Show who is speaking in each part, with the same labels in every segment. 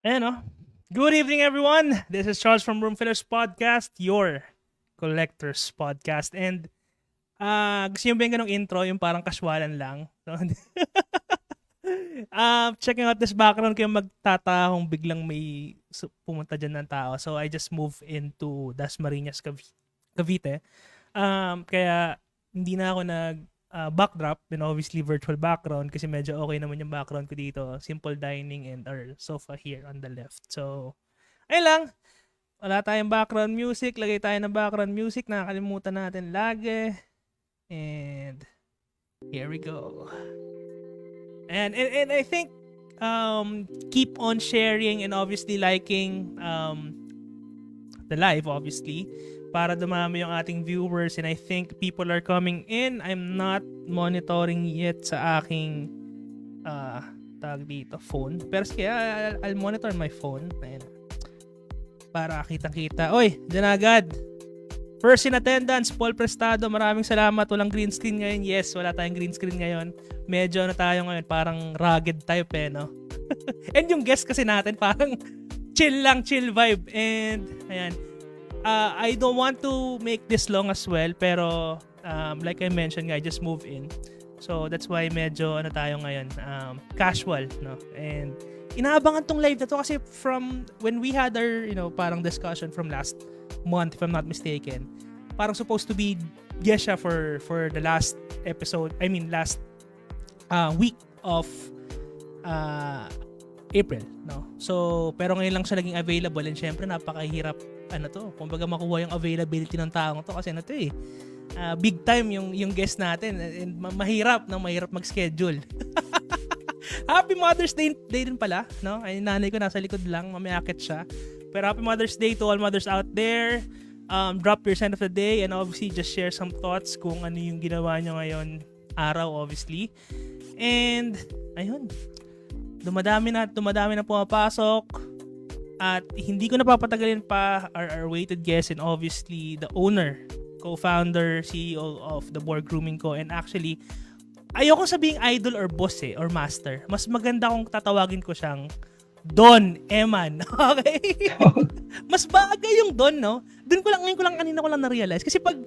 Speaker 1: Ayan, oh. Good evening, everyone. This is Charles from Room Fillers Podcast, your collector's podcast. And gusto nyo ba yung ganong intro, yung parang kaswalan lang? So, checking out this background, kayo magtatahong biglang may pumunta dyan ng tao. So, I just moved into Dasmariñas, Cavite. Kaya, hindi na ako backdrop and obviously virtual background kasi medyo okay naman yung background ko dito. Simple dining and our sofa here on the left. So, ayun lang. Wala tayong background music. Lagay tayo ng background music. Nakakalimutan natin lagi. And here we go. And I think keep on sharing and obviously liking the live obviously para dumami yung ating viewers, and I think people are coming in. I'm not monitoring yet sa aking tag dito, phone. Pero sige, I'll monitor my phone. Ayan. Para kitang-kita. Oy, dyan agad. First in attendance, Paul Prestado. Maraming salamat. Walang green screen ngayon. Yes, wala tayong green screen ngayon. Medyo na tayo ngayon. Parang rugged type no? And yung guest kasi natin, parang chill lang, chill vibe. And, ayan. I don't want to make this long as well, pero like I mentioned, I just moved in. So that's why medyo tayo ngayon, casual, no? And inaabangan tong live na to kasi from when we had our, parang discussion from last month, if I'm not mistaken, parang supposed to be guest siya for the last episode, last week of April, no? So, pero ngayon lang siya naging available, and syempre napakahirap kumbaga makuha yung availability ng taong to kasi big time yung guest natin, and mahirap mag-schedule. Happy Mother's Day din pala, no? Ay, nanay ko nasa likod lang, mamayakit siya. Pero Happy Mother's Day to all mothers out there. Drop your sign of the day and obviously just share some thoughts kung ano yung ginawa nyo ngayon araw, obviously. And ayun, dumadami na pumapasok. At hindi ko napapatagalin pa our waited guest, and obviously the owner, co-founder, CEO of The Board Grooming Co. And actually, ayoko sabihing idol or boss or master. Mas maganda kung tatawagin ko siyang Don Eman. Okay? Mas bagay yung Don, no? Kanina ko lang na-realize. Kasi pag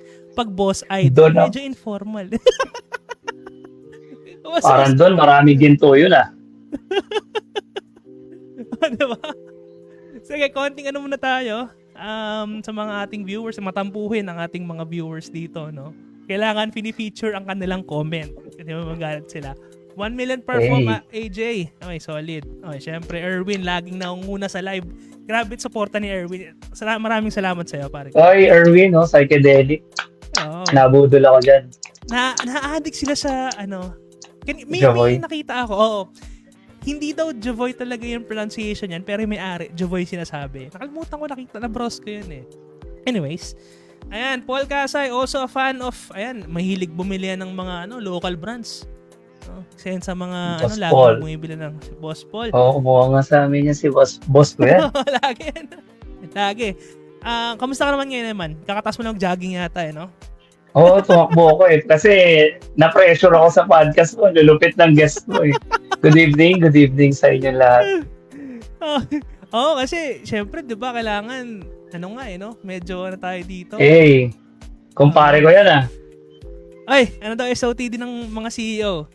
Speaker 1: boss idol, medyo informal.
Speaker 2: Parang Don, maraming ginto yun
Speaker 1: Diba? Sige, konting muna tayo sa mga ating viewers, matampuhin ang ating mga viewers dito, no? Kailangan fini-feature ang kanilang comment. Kasi magalit sila. 1 million per form, AJ. Okay, solid. Okay, syempre, Erwin, laging naunguna sa live. Grabe suporta ni Erwin. Maraming salamat sa'yo, pare.
Speaker 2: Oy, Erwin, psychedelic.
Speaker 1: Oh.
Speaker 2: Nabudol ako dyan.
Speaker 1: Na-addict sila sa, may nakita ako. Oo. Hindi daw Javoy talaga yung pronunciation yan, pero may-ari, Javoy sinasabi. Nakalimutan ko, nakita na bros ko yun Anyways, ayan, Paul Kasay, also a fan of, mahilig bumili ng mga local brands. Kasi sa mga, lagi bumibili ng si Boss Paul.
Speaker 2: Oo, kumuha nga sa amin yan si Boss ko yan.
Speaker 1: Lagi. Kamusta ka naman ngayon naman? Kakatas mo lang jogging yata, no?
Speaker 2: Oo, tumakbo ako kasi na-pressure ako sa podcast mo. Lulupit ng guest mo Good evening sa inyo lahat.
Speaker 1: Kasi syempre, di ba, kailangan, no? Medyo tayo dito.
Speaker 2: Kumpare ko yan
Speaker 1: Ay, ano daw SOTD ng mga CEO?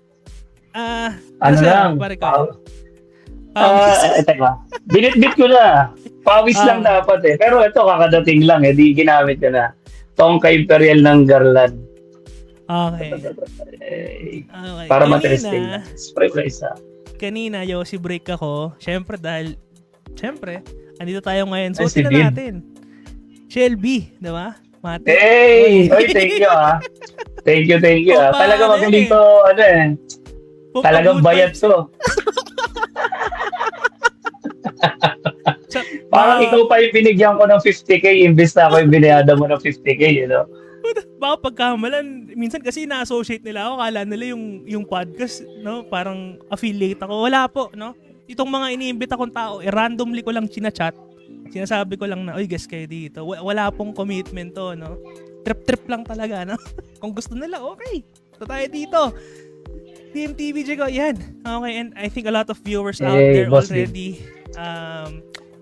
Speaker 2: Ano
Speaker 1: siya,
Speaker 2: lang,
Speaker 1: pare ko?
Speaker 2: teka. Binitbit ko na. Pawis lang dapat eh. Pero ito, kakadating lang eh. Di ginamit ko na. Tongkay Imperial ng Garland.
Speaker 1: Okay.
Speaker 2: Okay. Para matesting na. Spray ko na isa.
Speaker 1: Kanina, Yossi break ako. Siyempre, andito tayo ngayon. So,
Speaker 2: Si
Speaker 1: na
Speaker 2: Bid.
Speaker 1: natin. Shelby, di ba? Mati.
Speaker 2: Hey! Oy, thank you ah. Thank you. Ah.
Speaker 1: Opa,
Speaker 2: Talaga magaling
Speaker 1: eh.
Speaker 2: to, ano eh. Talagang bayad to. Parang ikaw pa yung binigyan ko ng 50k imbes na ako yung binayada mo ng 50k, you know?
Speaker 1: Baka pagkamalan, minsan kasi na-associate nila ako, kala nila yung podcast, no? Parang affiliate ako. Wala po, no? Itong mga iniimbita kong tao, randomly ko lang chinachat. Sinasabi ko lang na, oy, guest kayo dito. Wala pong commitment to, no? Trip-trip lang talaga, no? Kung gusto nila, okay. Ito tayo dito. Team TVJ ko, yan. Okay, and I think a lot of viewers out there already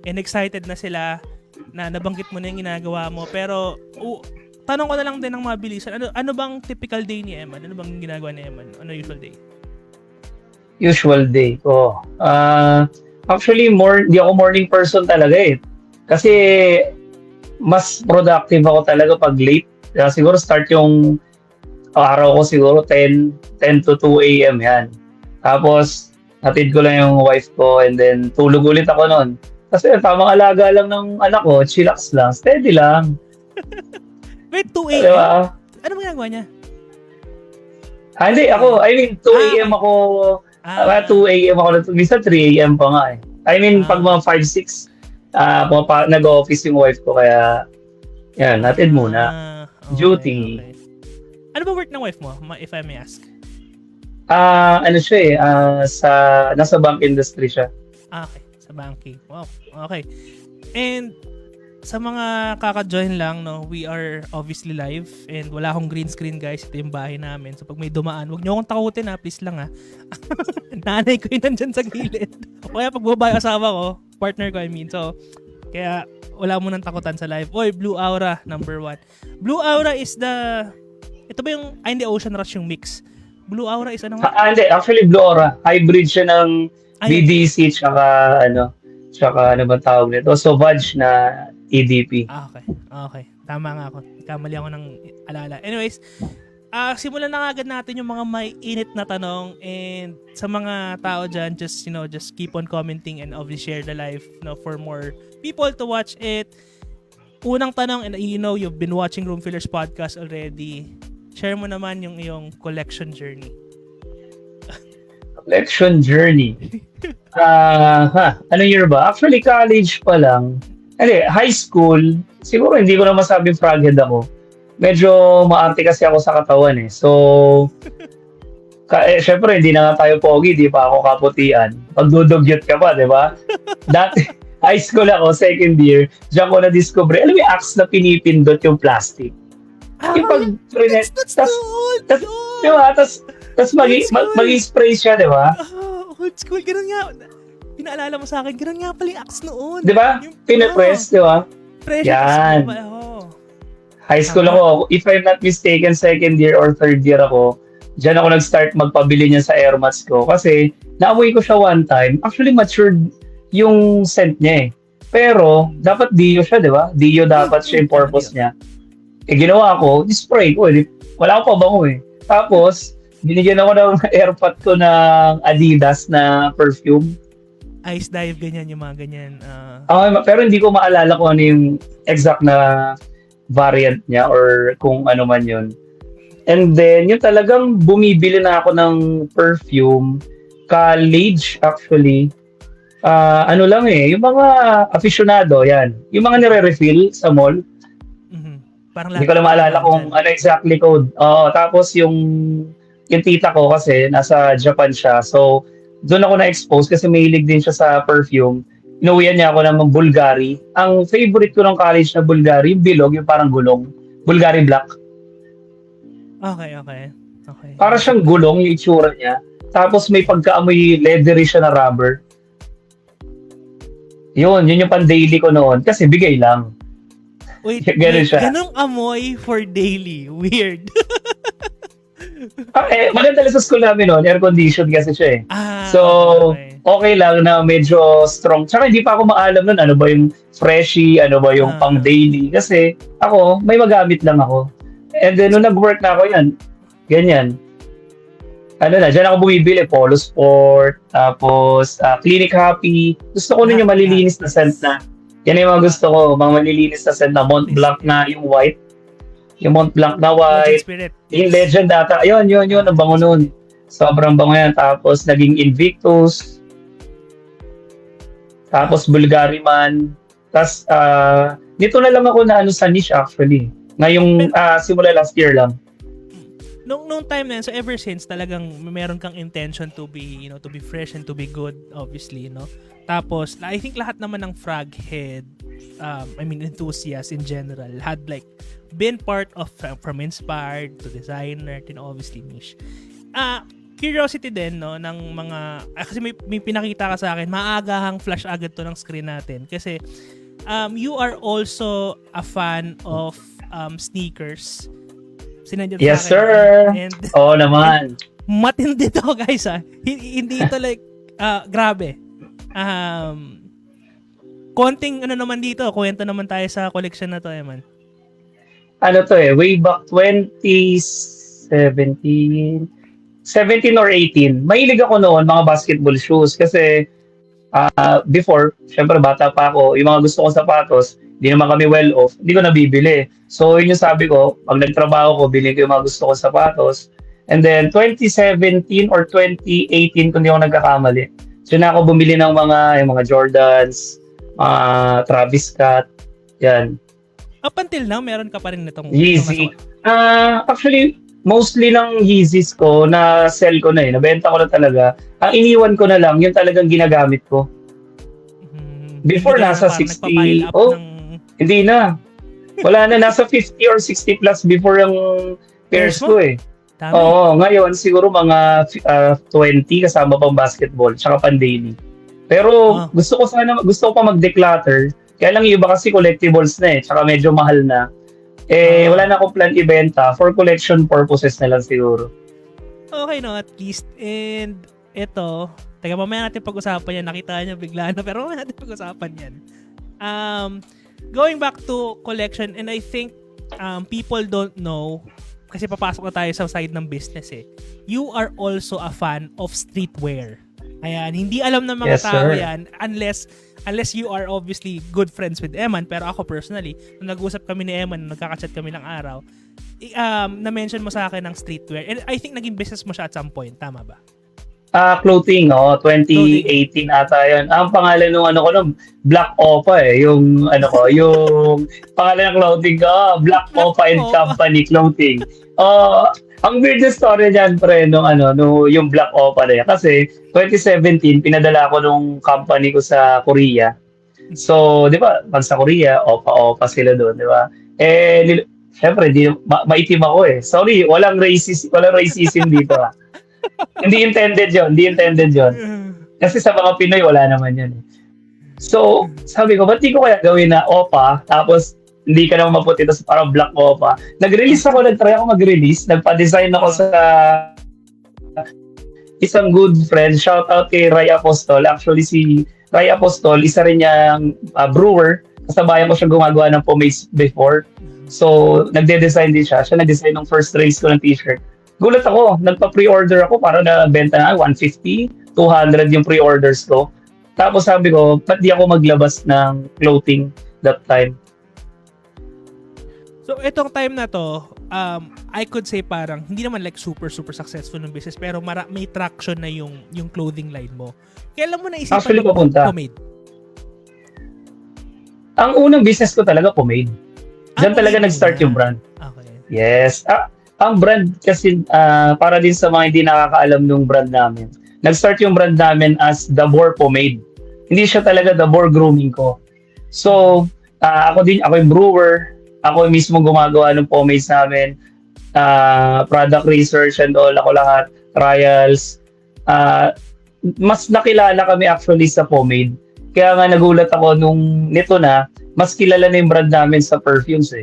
Speaker 1: and excited na sila na nabanggit mo na yung ginagawa mo. Pero, tanong ko na lang din ng mabilisan. Ano bang typical day ni Eman? Ano bang ginagawa ni Eman? Ano usual day?
Speaker 2: Usual day ko. Actually, di ako morning person talaga eh. Kasi, mas productive ako talaga pag late. Kaya siguro start yung araw ko siguro 10 to 2 a.m. yan. Tapos, hatid ko lang yung wife ko and then tulog ulit ako noon. Kasi tamang alaga lang ng anak ko, chillax lang, steady lang.
Speaker 1: Wait, 2 a.m.?
Speaker 2: Diba?
Speaker 1: Ano bang ginagawa niya?
Speaker 2: Hindi, 2 a.m. ako, 2 a.m. ako, minsan 3 a.m. pa nga eh. Pag mga 5, 6, nag-office yung wife ko, kaya, yan, hatid muna.
Speaker 1: Okay,
Speaker 2: Duty.
Speaker 1: Okay. Ano ba work ng wife mo, if I may ask?
Speaker 2: Ano siya eh, nasa bank industry siya.
Speaker 1: Okay, sa banking. Wow, okay. And sa mga kaka-join lang, no, we are obviously live and wala akong green screen, guys. Ito yung bahay namin. So pag may dumaan, huwag niyo akong takutin, please lang ha. Nanay ko yun nandyan sa gilid. O kaya pag bumaba yung asawa ko, partner ko I mean. So, kaya wala mo nang takutan sa live. Oy, Blue Aura, number 1. Blue Aura is ito ba yung, hindi, Ocean Rush yung mix. Blue Aura is ano nga?
Speaker 2: Hindi, actually Blue Aura. Hybrid siya ng BDC tsaka ano ba tawag nito? Sauvage na EDP.
Speaker 1: Okay. Tama nga ako. Kamali ako ng alala. Anyways, simulan na agad natin yung mga may init na tanong, and sa mga tao dyan, just keep on commenting and obviously share the live, for more people to watch it. Unang tanong, and you've been watching Room Fillers podcast already. Share mo naman yung iyong collection journey.
Speaker 2: Collection journey. Ano year ba? Actually, college pa lang. High school, siguro hindi ko na masabing froghead ako. Medyo maarte kasi ako sa katawan eh. So, syempre, hindi na nga tayo pogi, di pa ako kaputian. Pagdudugyot ka pa, di ba? Dati, high school ako, second year, diyan ko na-discover. Alam mo yung axe na pinipindot yung plastic?
Speaker 1: That's old!
Speaker 2: Diba? Tapos mag-spray siya, di ba?
Speaker 1: Old school, ganun nga. Pinaalala mo sa akin, ganun nga pala yung axe noon.
Speaker 2: Di ba? Pinapress, di ba?
Speaker 1: Pressure.
Speaker 2: Yan. High school ako. If I'm not mistaken, second year or third year ako, diyan ako nag-start magpabili niya sa airmats ko. Kasi, naamoy ko siya one time. Actually, matured yung scent niya eh. Pero, dapat Dio siya, di ba? Dio dapat siya yung purpose niya. Ginawa ko, spray ko. Wala ko pa bango eh. Tapos, binigyan ako ng airpot ko ng Adidas na perfume.
Speaker 1: Ice dive, ganyan yung mga ganyan.
Speaker 2: Pero hindi ko maalala kung ano yung exact na variant niya or kung ano man yun. And then, yung talagang bumibili na ako ng perfume, college actually, ano lang eh, yung mga aficionado, yan. Yung mga nire-refill sa mall. Hindi ko lang maalala kung ano exactly code. Tapos yung tita ko kasi nasa Japan siya. So, doon ako na-expose kasi mahilig din siya sa perfume. Inuwihan niya ako ng Bulgari. Ang favorite ko ng college na Bulgari, yung bilog, yung parang gulong. Bulgari Black.
Speaker 1: Okay.
Speaker 2: Para siyang gulong yung itsura niya. Tapos may pagkaamoy leathery siya na rubber. Yun yung pan-daily ko noon. Kasi bigay lang.
Speaker 1: Wait,
Speaker 2: ganun siya.
Speaker 1: Ganong amoy for daily. Weird.
Speaker 2: Maganda lang sa school namin noon, air condition kasi siya eh.
Speaker 1: Ah,
Speaker 2: So,
Speaker 1: okay.
Speaker 2: okay lang na medyo strong. Tsaka hindi pa ako maalam nun ano ba yung freshie, ano ba yung pang
Speaker 1: Ah,
Speaker 2: daily. Kasi ako, may magamit lang ako. And then, nung nag-work na ako yan, ganyan. Ano na, dyan ako bumibili, Polo Sport, tapos Clinic Happy. Gusto ko nun yung malilinis na scent na. Yan yung mga
Speaker 1: Diba?
Speaker 2: gusto ko, mga malilinis na scent na Mont Blanc na yung white. Yung Mont Blanc na
Speaker 1: Legend
Speaker 2: white.
Speaker 1: Spirit.
Speaker 2: Yung Legend data. Yun, ang bango nun. Sobrang bango yan. Tapos, naging Invictus. Tapos, Bulgari Man. Tapos, dito na lang ako na ano sa niche actually. Ngayong, simula last year lang.
Speaker 1: Nung time na yun, so ever since talagang meron kang intention to be, to be fresh and to be good, obviously, no? Tapos, I think lahat naman ng frog head, enthusiasts in general, had like, been part of, from inspired to designer, obviously niche. Curiosity din, no, ng mga, kasi may pinakita ka sa akin, maagahang flash agad to ng screen natin. Kasi, you are also a fan of sneakers. Sinadya
Speaker 2: Yes,
Speaker 1: sa akin.
Speaker 2: sir.
Speaker 1: And
Speaker 2: Oo naman.
Speaker 1: matindi to, guys, Hindi ito like grabe. Konting ano naman dito, kwento naman tayo sa collection na to, Eman.
Speaker 2: Ano to way back 2017, 17 or 18. Mahilig ako noon mga basketball shoes kasi before, syempre bata pa ako, yung mga gusto kong sapatos, hindi naman kami well off, hindi ko nabibili. So yun yung sabi ko, pag nagtrabaho ko, bilhin ko yung mga gusto kong sapatos. And then 2017 or 2018 kung hindi ako nagkakamali. So na ako bumili ng yung mga Jordans, Travis Scott, yan.
Speaker 1: Up until now, meron ka pa rin nitong
Speaker 2: Yeezy. Actually, mostly ng Yeezys ko na sell ko na nabenta ko na talaga. Ang iniwan ko na lang, yung talagang ginagamit ko. Before, nasa 60. Hindi na. Wala na, nasa 50 or 60 plus before yung pairs ko eh.
Speaker 1: Dami.
Speaker 2: Oo, ngayon siguro mga 20 kasama pang basketball, tsaka pang daily. Pero gusto ko pa mag-declutter. Kaya lang yung iba kasi collectibles na tsaka medyo mahal na. Wala na akong plan ibenta, for collection purposes na lang siguro.
Speaker 1: Okay, no, at least. And ito, mamaya natin pag-usapan yan. Nakita niyo bigla na, pero mamaya natin pag-usapan yan. Going back to collection, and I think people don't know, kasi papasok na tayo sa side ng business you are also a fan of streetwear. Ayan, hindi alam ng mga tao yan unless you are obviously good friends with Eman. Pero ako personally, nung nag-usap kami ni Eman, nagkaka-chat kami ng araw, na-mention mo sa akin ng streetwear. And I think naging business mo siya at some point. Tama ba?
Speaker 2: Clothing, 2018 ata yun. Ang pangalan ng Black Opa yung yung pangalan ng clothing ko, Black Opa and Company Clothing. Ang weird na story niyan, pre, yung Black Opa na yan. Kasi 2017, pinadala ko nung company ko sa Korea. So, di ba, pag sa Korea, Opa sila doon, di ba? Syempre, maitim ako Sorry, walang racism dito Hindi intended yun. Kasi sa mga Pinoy, wala naman yun. So, sabi ko, ba't di ko kaya gawin na Opa, tapos hindi ka naman maputi, tapos parang Black Opa. Nagtry ako mag-release, nagpa-design ako sa isang good friend, shout out kay Ray Apostol. Actually, si Ray Apostol, isa rin niyang brewer, kasabayan ko siya gumagawa ng pomades before. So, nagde-design din siya. Siya nag-design ng first race ko ng t-shirt. Gulat ako, nagpa-pre-order ako para na benta na 150, 200 yung pre-orders ko. Tapos sabi ko, ba't di ako maglabas ng clothing that time?
Speaker 1: So, itong time na to, I could say parang, hindi naman like super successful ng business, pero may traction na yung clothing line mo. Kailan mo naisipan
Speaker 2: Actually,
Speaker 1: na
Speaker 2: papunta.
Speaker 1: pomade?
Speaker 2: Ang unang business ko talaga, pomade. Diyan talaga nag-start yung brand.
Speaker 1: Okay.
Speaker 2: Yes. Ang brand kasi, para din sa mga hindi nakakaalam ng brand namin, nag-start yung brand namin as The Boar Pomade. Hindi siya talaga The Boar Grooming ko. So, ako yung brewer, ako mismo gumagawa ng pomades namin, product research and all, ako lahat, trials. Mas nakilala kami actually sa pomade. Kaya nga nagulat ako nung nito na, mas kilala na yung brand namin sa perfumes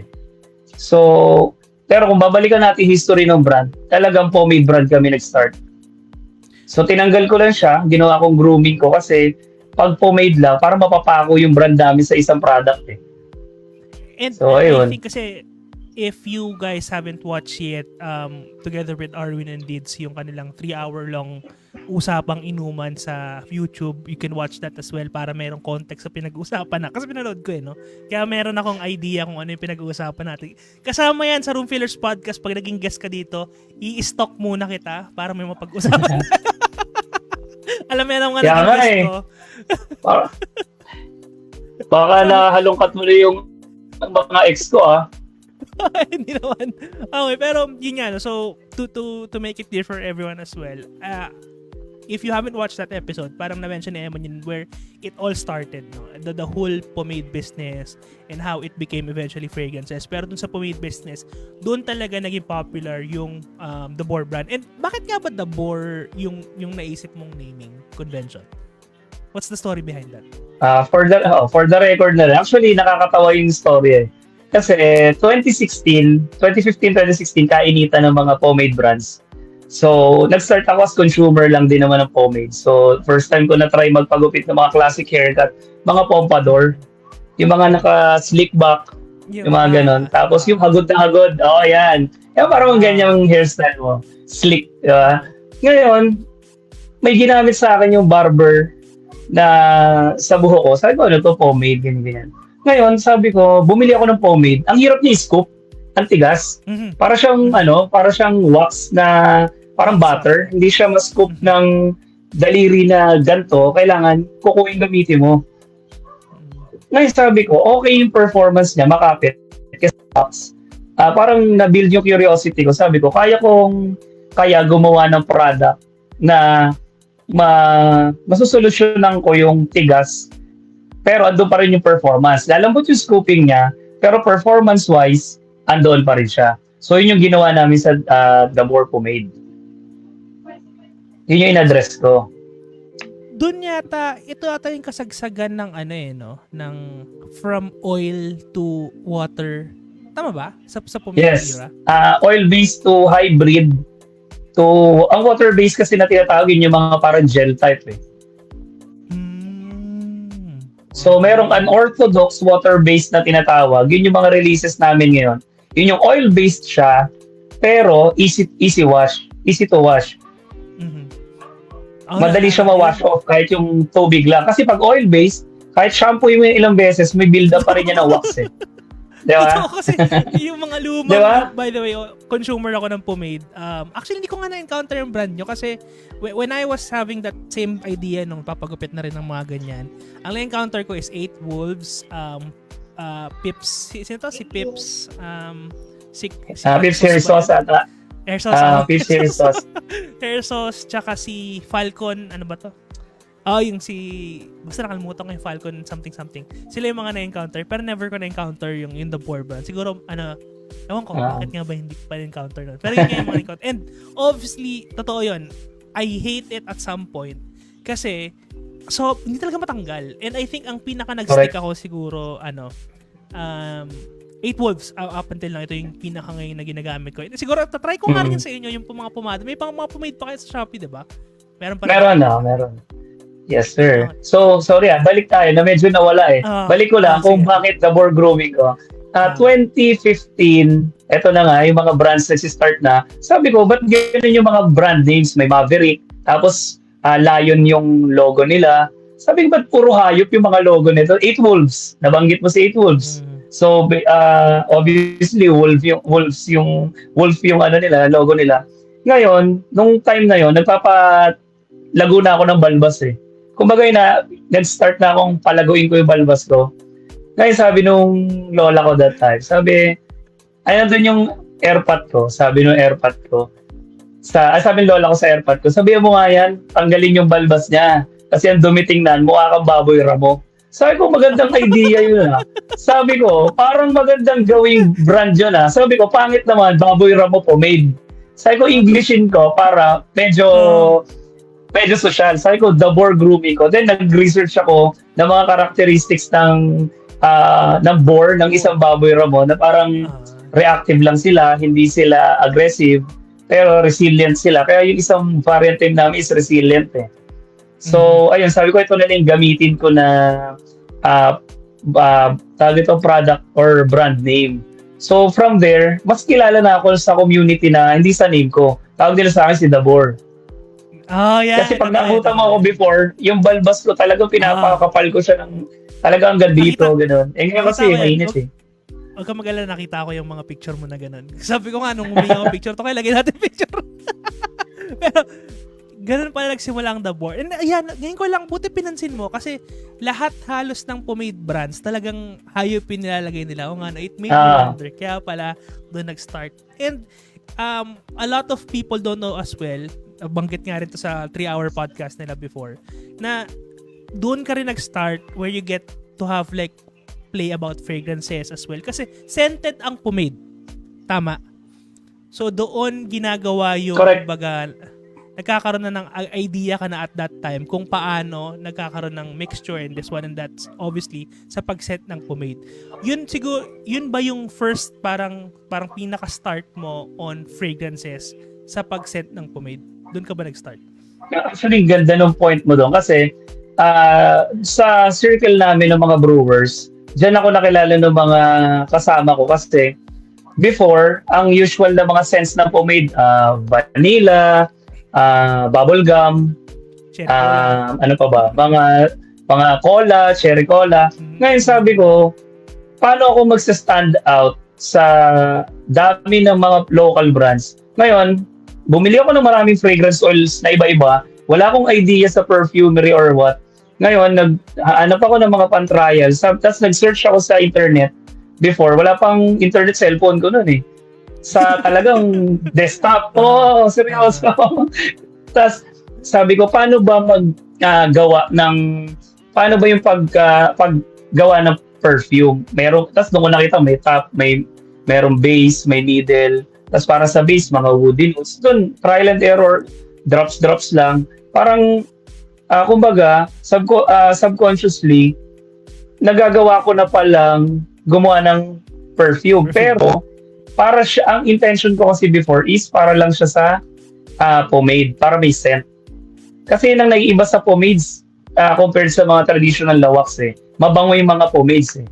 Speaker 2: So, Pero kung babalikan natin history ng brand, talagang pomade brand kami nag-start. So tinanggal ko lang siya, ginawa kong grooming ko kasi pag pomade lang, parang mapapako yung brand namin sa isang product eh.
Speaker 1: And
Speaker 2: So,
Speaker 1: I
Speaker 2: ayun.
Speaker 1: think kasi if you guys haven't watched yet, together with Arwin and Dids, yung kanilang 3-hour long usapang inuman sa YouTube, you can watch that as well para merong context sa pinag-uusapan na. Kasi pinanood ko no? Kaya meron akong idea kung ano yung pinag-uusapan natin. Kasama yan sa Room Fillers Podcast. Pag naging guest ka dito, i-stalk muna kita para may mapag-usapan. Alam mo yan ang mga
Speaker 2: Kaya
Speaker 1: naging
Speaker 2: nga
Speaker 1: guest
Speaker 2: eh.
Speaker 1: ko.
Speaker 2: Baka nahalongkat mo na yung mga ex ko ah.
Speaker 1: Hindi naman. Okay, pero yun nga, no? So to make it clear for everyone as well, if you haven't watched that episode, parang na-mention ni Emon yun where it all started, no? The whole pomade business and how it became eventually fragrances. Pero dun sa pomade business, dun talaga naging popular yung the Boar brand. And bakit nga ba the Boar yung naisip mong naming convention? What's the story behind that?
Speaker 2: For the record na rin. Actually, nakakatawa yung story eh. Kasi 2015, 2016, kainitan ng mga pomade brands. So, nag-start ako as consumer lang din naman ng pomade. So, first time ko na-try magpagupit ng mga classic haircut, mga pompadour, yung mga naka-slick back, yung mga ganon. Tapos yung hagod na hagod, yan. Yan parang ganyang hairstyle mo. Slick, di ba? Ngayon, may ginamit sa akin yung barber na sa buho ko. Sabi ko, ano to, pomade, ganyan. Ngayon, sabi ko, bumili ako ng pomade. Ang hirap niya i-scoop. Ang tigas.
Speaker 1: Mm-hmm.
Speaker 2: Para siyang wax na parang butter. Hindi siya ma-scoop ng daliri na ganto. Kailangan kukuin gamitin mo. Ngayon sabi ko, okay yung performance niya, makapit. Kasi wax. Parang na-build yung curiosity ko. Sabi ko, kaya gumawa ng product na masusolusyonan ko yung tigas pero andun pa rin yung performance. Lalambot yung scooping niya pero performance-wise, andoon pa rin siya. So yun yung ginawa namin sa The Boar Pomade. Yun yung in-address ko.
Speaker 1: Doon yata, ito ata yung kasagsagan ng ng from oil to water. Tama ba? Sa pomade
Speaker 2: Yes.
Speaker 1: era?
Speaker 2: Oil-based to hybrid to, ang water-based kasi na tinatawag yun yung mga parang gel type eh. So, merong unorthodox water-based na tinatawag. Yun yung mga releases namin ngayon. Yun yung oil-based siya, pero easy to wash.
Speaker 1: Mm-hmm.
Speaker 2: Madali siya ma-wash off kahit yung tubig lang. Kasi pag oil-based, kahit shampoo mo yung ilang beses, may build-up pa rin yan ng wax eh. Diba?
Speaker 1: Ito kasi yung mga lumang,
Speaker 2: diba?
Speaker 1: By the way, consumer ako ng pomade. Actually, hindi ko nga na-encounter yung brand nyo kasi when I was having that same idea nung papagupit na rin ng mga ganyan, ang na-encounter ko is 8 Wolves, Pips, sino to? Si Pips,
Speaker 2: Pips Hair Sauce ata.
Speaker 1: Hair Sauce.
Speaker 2: Pips Hair Sauce.
Speaker 1: Hair Sauce, tsaka si Falcon, ano ba to? Yung basta nakalimutan ko yung Falcon something. Sila yung mga na-encounter, pero never ko na-encounter yung The Boar brand. Siguro, ewan ko, bakit nga ba hindi pa na-encounter nun. Pero yun nga yung mga na-encounter. And obviously, totoo yun, I hate it at some point. Kasi, hindi talaga matanggal. And I think ang pinaka nag-stick ako siguro, 8 Wolves, up until lang, ito yung pinaka ngayon na ginagamit ko. Siguro, try ko nga rin sa inyo yung mga pomade. May mga pomade pa kayo sa Shopee, diba? Meron pa rin.
Speaker 2: Meron. Yes, sir. So, sorry balik tayo na medyo nawala eh. Balik ko lang kung bakit The Boar grooming ko. 2015, eto na nga, yung mga brands na start na. Sabi ko, ba't ganun yung mga brand names? May Maverick, tapos Lion yung logo nila. Sabi ko, ba't puro hayop yung mga logo nito? 8 Wolves. Nabanggit mo si 8 Wolves. So, obviously, wolf yung logo nila. Ngayon, nung time na yon, nagpapalago na ako ng balbas eh. Kumbaga nag-start na akong palaguin ko yung balbas ko. Ngayon sabi nung lola ko that time, sabi nandun yung airpot ko. Sabi nung airpot ko. Sabi ng lola ko sa airpot ko, sabi mo nga yan, tanggalin yung balbas niya. Kasi ang dumitingnan, mukha kang baboy ramo. Sabi ko, magandang idea yun Sabi ko, parang magandang gawing brand yun Sabi ko, pangit naman, baboy ramo pomade. Sabi ko, Englishin ko para medyo social. Sabi ko, The Boar grooming ko. Then, nag-research ako ng mga characteristics ng boar, ng isang baboy ramo, na parang reactive lang sila, hindi sila aggressive, pero resilient sila. Kaya yung isang variant team namin is resilient eh. So, ayun, sabi ko ito na lang gamitin ko na tawag itong product or brand name. So, from there, mas kilala na ako sa community na hindi sa name ko. Tawag nila sa akin si Dabor.
Speaker 1: Oh, yeah.
Speaker 2: Kasi pag nakuta mo ako before, yung balbas ko talagang pinapakapal ko siya ng talagang hanggang dito, gano'n. Eh ngayon kasi mainit eh.
Speaker 1: Huwag ka mag-alala, nakita ko yung mga picture mo na gano'n. Sabi ko nga, nung humingi ako picture, to kayo, lagay natin picture. Pero, gano'n pala nagsimula ang The Board. And ayan, ngayon ko lang, buti pinansin mo, kasi lahat halos ng pomade brands, talagang hayopin nilalagay nila. O nga, it made me wonder. Kaya pala, doon nag-start. And, a lot of people don't know as well, banggit nga rin to sa 3-hour podcast nila before, na doon ka rin nag-start where you get to have like play about fragrances as well. Kasi scented ang pomade. Tama. So doon ginagawa yung baga, nagkakaroon na ng idea ka na at that time kung paano nagkakaroon ng mixture and this one and that's obviously sa pag-set ng pomade. Yun siguro, yun ba yung first parang pinaka-start mo on fragrances sa pag-set ng pomade? Doon ka ba nag-start?
Speaker 2: Actually, ganda ng point mo doon kasi sa circle namin ng mga brewers, diyan ako nakilala ng mga kasama ko kasi before, ang usual na mga scents ng pomade, vanilla, bubblegum, ano pa ba? Mga cola, cherry cola. Ngayon sabi ko, paano ako magsa-stand out sa dami ng mga local brands? Ngayon, bumili ako ng maraming fragrance oils na iba-iba. Wala akong idea sa perfumery or what. Ngayon, naghanap ako ng mga pan-trials. Tapos nag-search ako sa internet. Before, wala pang internet cellphone ko noon eh. Sa talagang desktop. Oh, seryoso. Tapos sabi ko, paano ba paano ba yung paggawa ng perfume? Tapos nung nakita, may top, merong base, may needle. Tapos para sa base, mga woody notes. Doon, trial and error, drops lang. Parang, kumbaga, subconsciously, nagagawa ko na palang gumawa ng perfume. Pero, ang intention ko kasi before is para lang siya sa pomade, para may scent. Kasi yun ang nag-iiba sa pomades compared sa mga traditional na wax eh. Mabango yung mga pomades eh.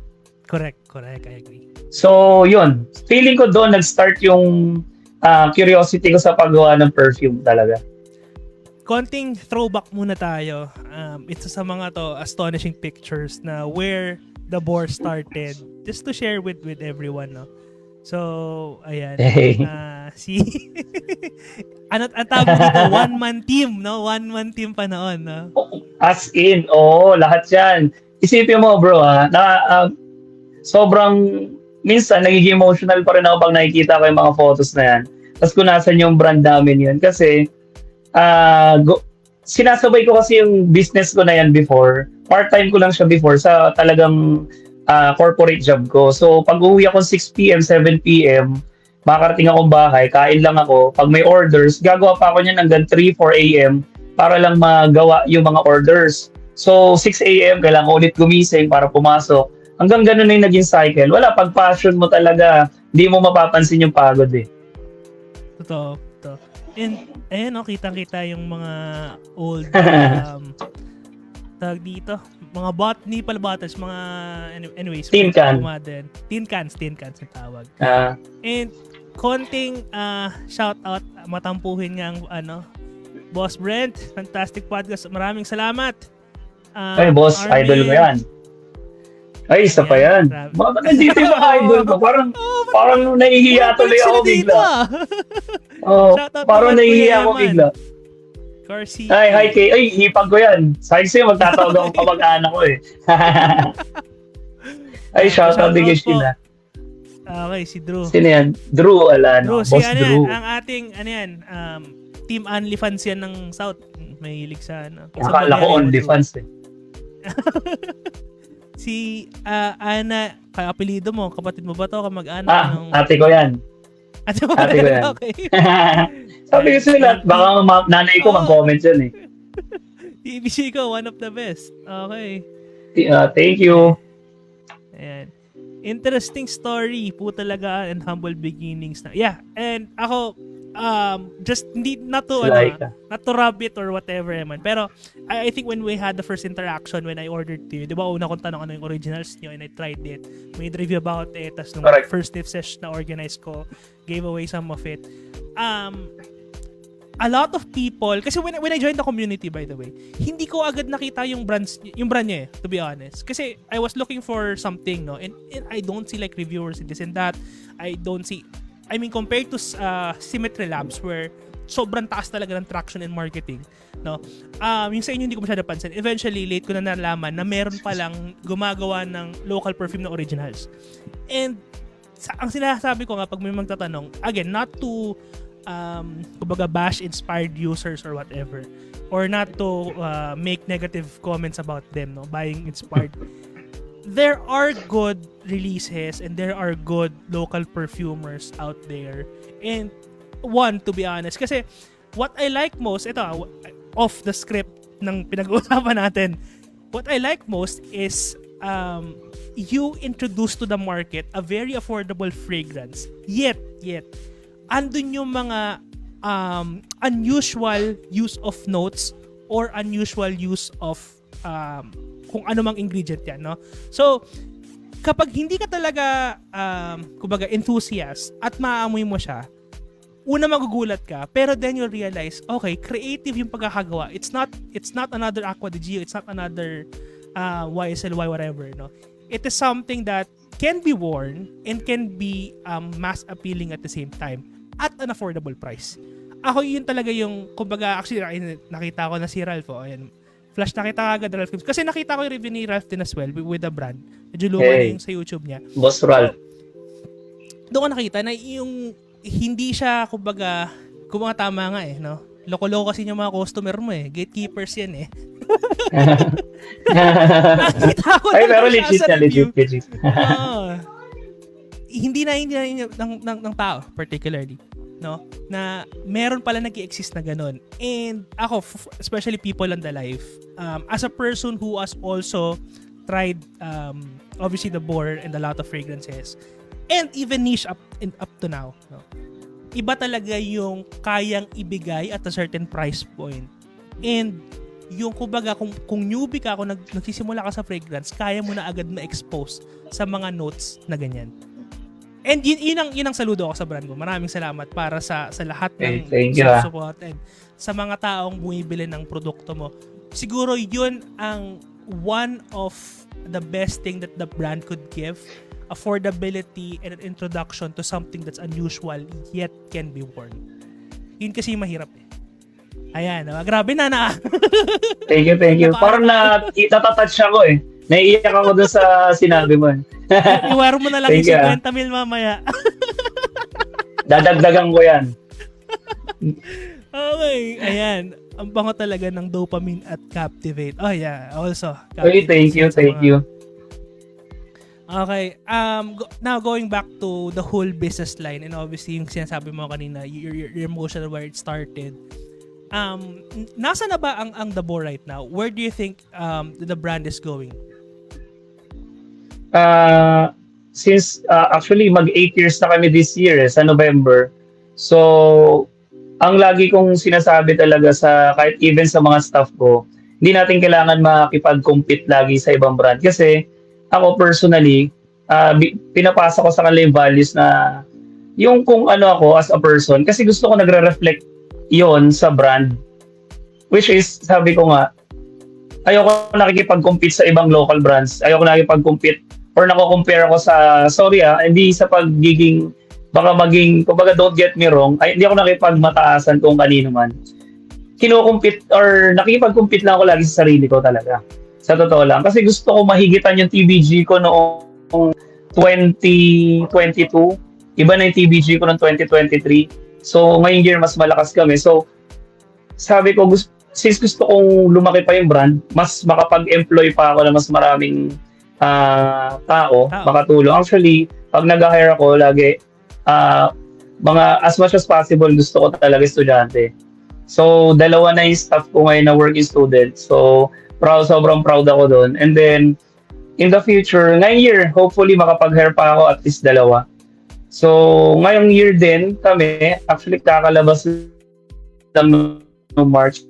Speaker 1: Correct, I agree.
Speaker 2: So, yun. Feeling ko doon nag-start yung curiosity ko sa paggawa ng perfume talaga.
Speaker 1: Konting throwback muna tayo. Ito sa mga to astonishing pictures na where the Boar started. Just to share with everyone, no? So, ayan. Ano ang tawag dito? One-man team, no? One-man team pa noon, no?
Speaker 2: As in, lahat yan. Isipin mo, bro, sobrang minsan nagiging emotional pa rin ako pag nakikita ko yung mga photos na yan. Tapos kung nasan yung brand namin yun. Kasi, sinasabay ko kasi yung business ko na yan before. Part-time ko lang siya before sa talagang corporate job ko. So, pag uwi ako 6 p.m., 7 p.m., makakarating akong bahay, kain lang ako. Pag may orders, gagawa pa ako niyan hanggang 3, 4 a.m. para lang magawa yung mga orders. So, 6 a.m., kailangan ko ulit gumising para pumasok. Hanggang ganun na yung naging cycle. Wala, pag passion mo talaga, hindi mo mapapansin yung pagod eh.
Speaker 1: Totoo. And, ayan, kitang-kita yung mga old, tawag dito, mga hindi pala bottles, mga, anyways.
Speaker 2: Tin can.
Speaker 1: Tin cans ang tawag. And, konting shout out, matampuhin nga ang, Boss Brent, fantastic podcast. Maraming salamat.
Speaker 2: Ay, boss, Armin, idol ko yan. Ay, isa pa yan. Bakit nandito yung mga idol ko? Parang nahihiya tuloy ako bigla. Parang nahihiya ako bigla.
Speaker 1: Corsi.
Speaker 2: Hi, Kay. Ay, hipag ko yan. Sabi sa'yo, magtatawag akong kamag-anak ko eh. Ay, shout out din kay Sheila.
Speaker 1: Okay, si Drew.
Speaker 2: Sino yan? Drew Alano. Boss Drew.
Speaker 1: Ang ating, Team OnlyFans yan ng South. Mahilig sa,
Speaker 2: Akala ko OnlyFans eh.
Speaker 1: Si Ana, apelido mo, kapatid mo ba to? Kamag-anak?
Speaker 2: Ate ko yan.
Speaker 1: Ate ko yan. Okay.
Speaker 2: Sabi ko sila, baka nanay ko mag-comment yan eh.
Speaker 1: TBC ko, one of the best. Okay.
Speaker 2: Thank you.
Speaker 1: Ayan. Interesting story po talaga and humble beginnings na. Yeah, and ako just hindi not to not to rub it or whatever man. Pero I think when we had the first interaction when I ordered to you, 'di ba una kong tanong ano yung originals niyo and I tried it. Made review about it tas nung first tip session na organize ko, gave away some of it. A lot of people, kasi when I joined the community, by the way, hindi ko agad nakita yung brand niya, to be honest. Kasi I was looking for something, no, and I don't see like reviewers in this and that. I don't see, I mean, compared to Symmetry Labs, where sobrang taas talaga ng traction in marketing, no. Yung sa inyo hindi ko masyado pansin. Eventually, late ko na nalaman na meron palang gumagawa ng local perfume na originals. And ang sinasabi ko nga pag may magtatanong, again, not to kumbaga bash inspired users or whatever, or not to make negative comments about them, no, buying inspired. There are good releases and there are good local perfumers out there, and one, to be honest, kasi what I like most, ito off the script ng pinag-uusapan natin, what I like most is you introduce to the market a very affordable fragrance, yet andun yung mga unusual use of notes or unusual use of kung ano mang ingredient yan, no? So, kapag hindi ka talaga kumbaga enthusiast at maaamoy mo siya, una magugulat ka, pero then you'll realize, okay, creative yung pagkakagawa. It's not another Aqua di Gio, it's not another YSLY whatever, no? It is something that can be worn and can be mass appealing at the same time at an affordable price. Ako yun talaga yung, kumbaga, actually nakita ko na si Ralph, ayan, flash nakita agad Ralph, kasi nakita ko yung review ni Ralph din as well with the brand. Medyo luma na yung sa YouTube niya.
Speaker 2: Boss Ralph.
Speaker 1: Doon ko nakita na yung hindi siya, kumbaga tama nga no? Loko-loko kasi yung mga customer mo gatekeepers yan nakita ko
Speaker 2: ay, pero legit.
Speaker 1: Hindi na ng tao particularly, no, na meron pala nag-i-exist na ganun. And ako, especially people on the life, as a person who has also tried obviously the Bohr and a lot of fragrances and even niche up to now, no, iba talaga yung kayang ibigay at a certain price point. And yung kumbaga kung newbie ka, kung nagsisimula ka sa fragrance, kaya mo na agad na-expose sa mga notes na ganyan. And yun ang saludo ako sa brand ko. Maraming salamat para sa lahat ng support and sa mga taong bumibili ng produkto mo. Siguro yun ang one of the best thing that the brand could give. Affordability and an introduction to something that's unusual yet can be worn. Yun kasi mahirap Ayan, grabe na.
Speaker 2: Thank you. Parang natatouch ako Naiiyak ako doon sa sinabi mo.
Speaker 1: Iwaro mo na lang yung 50 mil mamaya.
Speaker 2: Dadagdagan ko yan.
Speaker 1: Okay, ayan. Ang bango talaga ng Dopamine at Captivate. Oh yeah, also.
Speaker 2: Okay, thank you.
Speaker 1: Okay, now going back to the whole business line, and obviously yung sinasabi mo kanina, your emotional where it started. Nasa na ba ang The Bohr right now? Where do you think the brand is going?
Speaker 2: Since actually mag 8 years na kami this year sa November. So ang lagi kong sinasabi talaga sa kahit even sa mga staff ko, hindi natin kailangan makipag-compete lagi sa ibang brand kasi ako personally pinapasa ko sa kanila yung values na yung kung ano ako as a person kasi gusto ko nagre-reflect yon sa brand, which is sabi ko nga ayoko nakikipag-compete sa ibang local brands, ayoko nakikipag-compete or nako-compare ako sa hindi sa pagiging kumbaga don't get me wrong, hindi ako nakipagmataasan kung kanino man. Kino-compete or nakikipag-compete lang ako lagi sa sarili ko talaga. Sa totoo lang. Kasi gusto ko mahigitan yung TBG ko noong 2022. Iba na yung TBG ko noong 2023. So, ngayong year mas malakas kami. So, sabi ko, since gusto kong lumaki pa yung brand, mas makapag-employ pa ako na mas maraming tao, makatulong. Actually, pag nag-hire ako, lagi, mga as much as possible, gusto ko talaga estudyante. So, dalawa na yung staff ko ngayon na working student. So, sobrang proud ako doon. And then, in the future, ngayong year, hopefully makapag-hire pa ako at least 2. So, ngayong year din kami, actually kakalabas lang no March.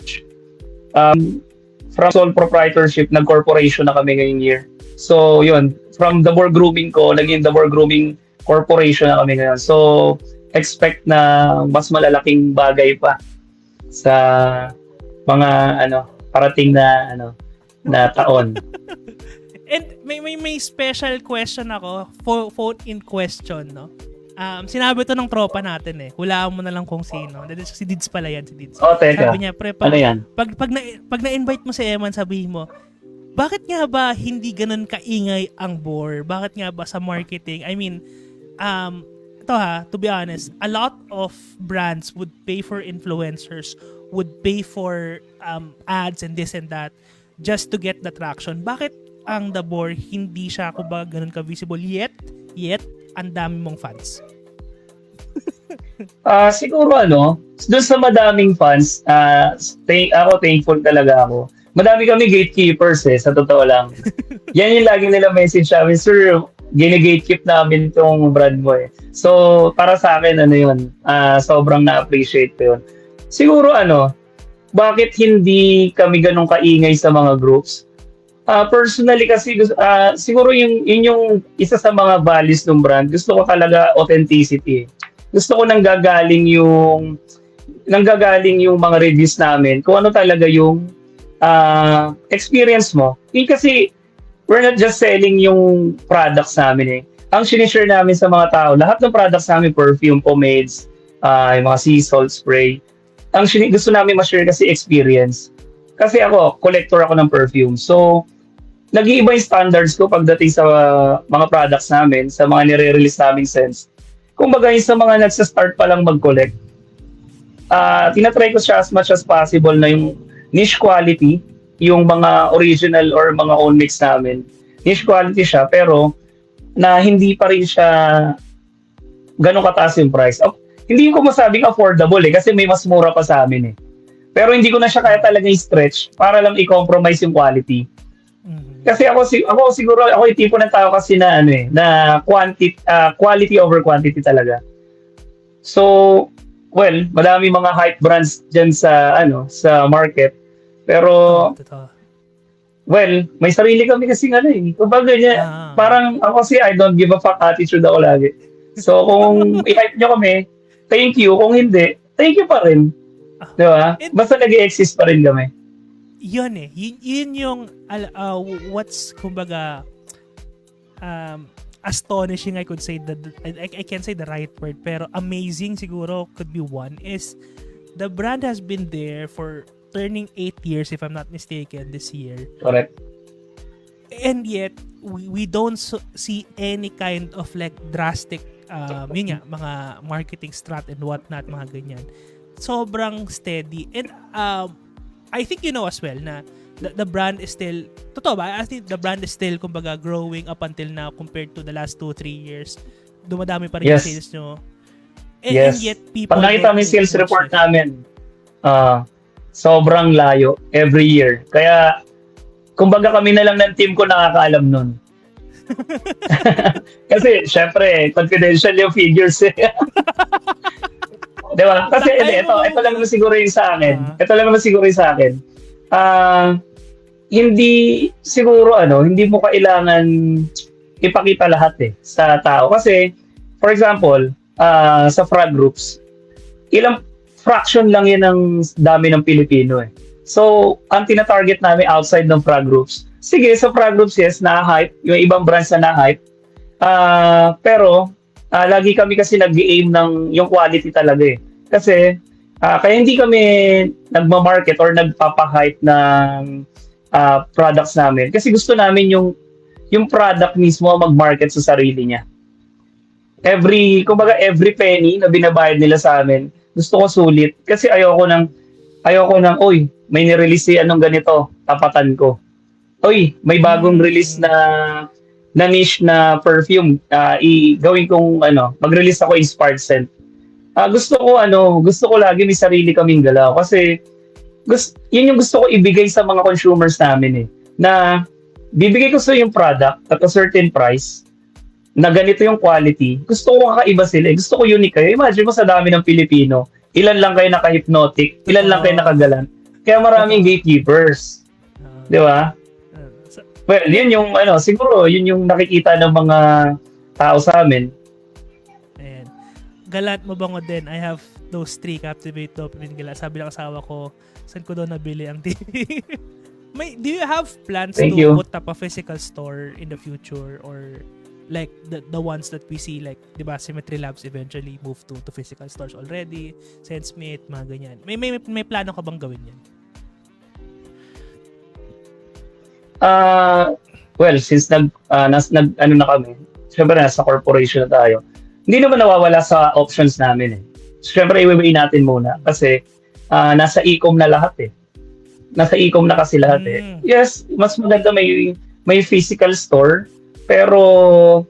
Speaker 2: From sole proprietorship, nag-corporation na kami ngayong year. So, yun. From the more grooming ko, naging the more grooming corporation na kami ngayon. So, expect na mas malalaking bagay pa sa mga parating na na taon.
Speaker 1: And may special question ako, phone in question, no? Sinabi to ng tropa natin eh. Hulaan mo na lang kung sino. Si Dids pala yan, si Dids.
Speaker 2: Oh, teka.
Speaker 1: Sabi niya, pre,
Speaker 2: Ano yan?
Speaker 1: pag na-invite mo si Eman, sabihin mo, bakit nga ba hindi ganun kaingay ang bore? Bakit nga ba sa marketing? I mean, ito to be honest, a lot of brands would pay for influencers, would pay for ads and this and that just to get the traction. Bakit ang The Bore hindi siya kumbaga ganun ka-visible yet ang dami mong fans?
Speaker 2: Siguro doon sa madaming fans, ako thankful talaga ako. Madami kami gatekeepers sa totoo lang. Yan yung lagi nila message sa amin, sir, gine-gatekeep namin tong brand mo eh. So, para sa akin, sobrang na-appreciate ko yun. Siguro bakit hindi kami ganun kaingay sa mga groups? Personally kasi, siguro yun yung isa sa mga values ng brand. Gusto ko talaga authenticity. Gusto ko nanggagaling yung mga reviews namin kung ano talaga yung experience mo. Kasi we're not just selling yung products namin eh. Ang sinishare namin sa mga tao, lahat ng products namin, perfume, pomades, yung mga sea salt spray, gusto namin ma-share kasi experience. Kasi ako, collector ako ng perfume. So, nag-iiba yung standards ko pagdating sa mga products namin, sa mga nire-release namin scents. Kung baga sa mga nagsa-start pa lang mag-collect, tinatry ko siya as much as possible na yung niche quality, yung mga original or mga own mix namin. Niche quality siya, pero na hindi pa rin siya ganun kataas yung price. Hindi ko masabing affordable kasi may mas mura pa sa amin eh. Pero hindi ko na siya kaya talaga i-stretch para lang i-compromise yung quality. Kasi ako siguro yung tipo ng tao kasi na na quality over quantity talaga. So, madami mga hype brands diyan sa market. Pero may sarili kami kasi kumbaga parang ako kasi I don't give a fuck attitude ako lagi. So, kung i-hype nyo kami, thank you. Kung hindi, thank you pa rin. Di ba? Basta nag-i-exist pa rin kami.
Speaker 1: Yun eh. Yun yung what's kumbaga astonishing, I could say that I can't say the right word, pero amazing siguro could be one is the brand has been there for turning 8 years if I'm not mistaken this year.
Speaker 2: Correct.
Speaker 1: And yet we don't see any kind of like drastic mga marketing strat and whatnot, mga ganyan. Sobrang steady. And I think you know as well na the brand is still, totoo ba? I think the brand is still kumbaga growing up until now compared to the last 2-3 years. Dumadami pa rin yung sales nyo. And yet people...
Speaker 2: Pag nakita mo yung sales report namin, sobrang layo every year. Kaya, kumbaga kami na lang ng team ko nakakaalam nun. Kasi, syempre, confidential yung figures eh. Diba? Kasi ito lang naman siguro yung sa akin. Hindi siguro hindi mo kailangan ipakita lahat sa tao. Kasi, for example, sa frag groups, ilang fraction lang yan ng dami ng Pilipino eh. So, ang tina-target namin outside ng frag groups, sige, sa frag groups, yes, na-hype, yung ibang brands na na-hype, pero, lagi kami kasi nag-aim ng yung quality talaga eh. Kasi, kaya hindi kami nagma-market or nagpapa-hype ng products namin. Kasi gusto namin yung product mismo mag-market sa sarili niya. Every penny na binabayad nila sa amin, gusto ko sulit. Kasi ayoko ng, may nirelease anong ganito, tapatan ko. May bagong release na niche na perfume, gawin kong mag-release ako inspired scent. Gusto ko lagi may sarili kaming galaw kasi yun yung gusto ko ibigay sa mga consumers namin na bibigay ko sa yung product at a certain price na ganito yung quality. Gusto ko kakaiba sila. Gusto ko unique kayo. Imagine mo sa dami ng Pilipino, ilan lang kayo naka-hypnotic, ilan lang kayo nakagalan. Kaya maraming gatekeepers. Di ba? Well, yun yung siguro yun yung nakikita ng mga tao sa amin.
Speaker 1: Ayan. Galant Mabango din. I have those 3, Captivate, Dopamine, Galant. Sabi ng asawa ko, saan ko daw nabili ang TV? Do you have plans
Speaker 2: Thank
Speaker 1: to
Speaker 2: you.
Speaker 1: put up a physical store in the future, or like the ones that we see, like, di ba, Symmetry Labs eventually move to physical stores already, SenseMate, mga ganyan. May plano ka bang gawin yan?
Speaker 2: Well, since na kami, syempre nasa corporation na tayo, hindi naman nawawala sa options namin eh. Syempre, i-weigh natin muna kasi nasa e-com na lahat eh. Nasa e-com na kasi lahat eh. Yes, mas maganda may physical store, pero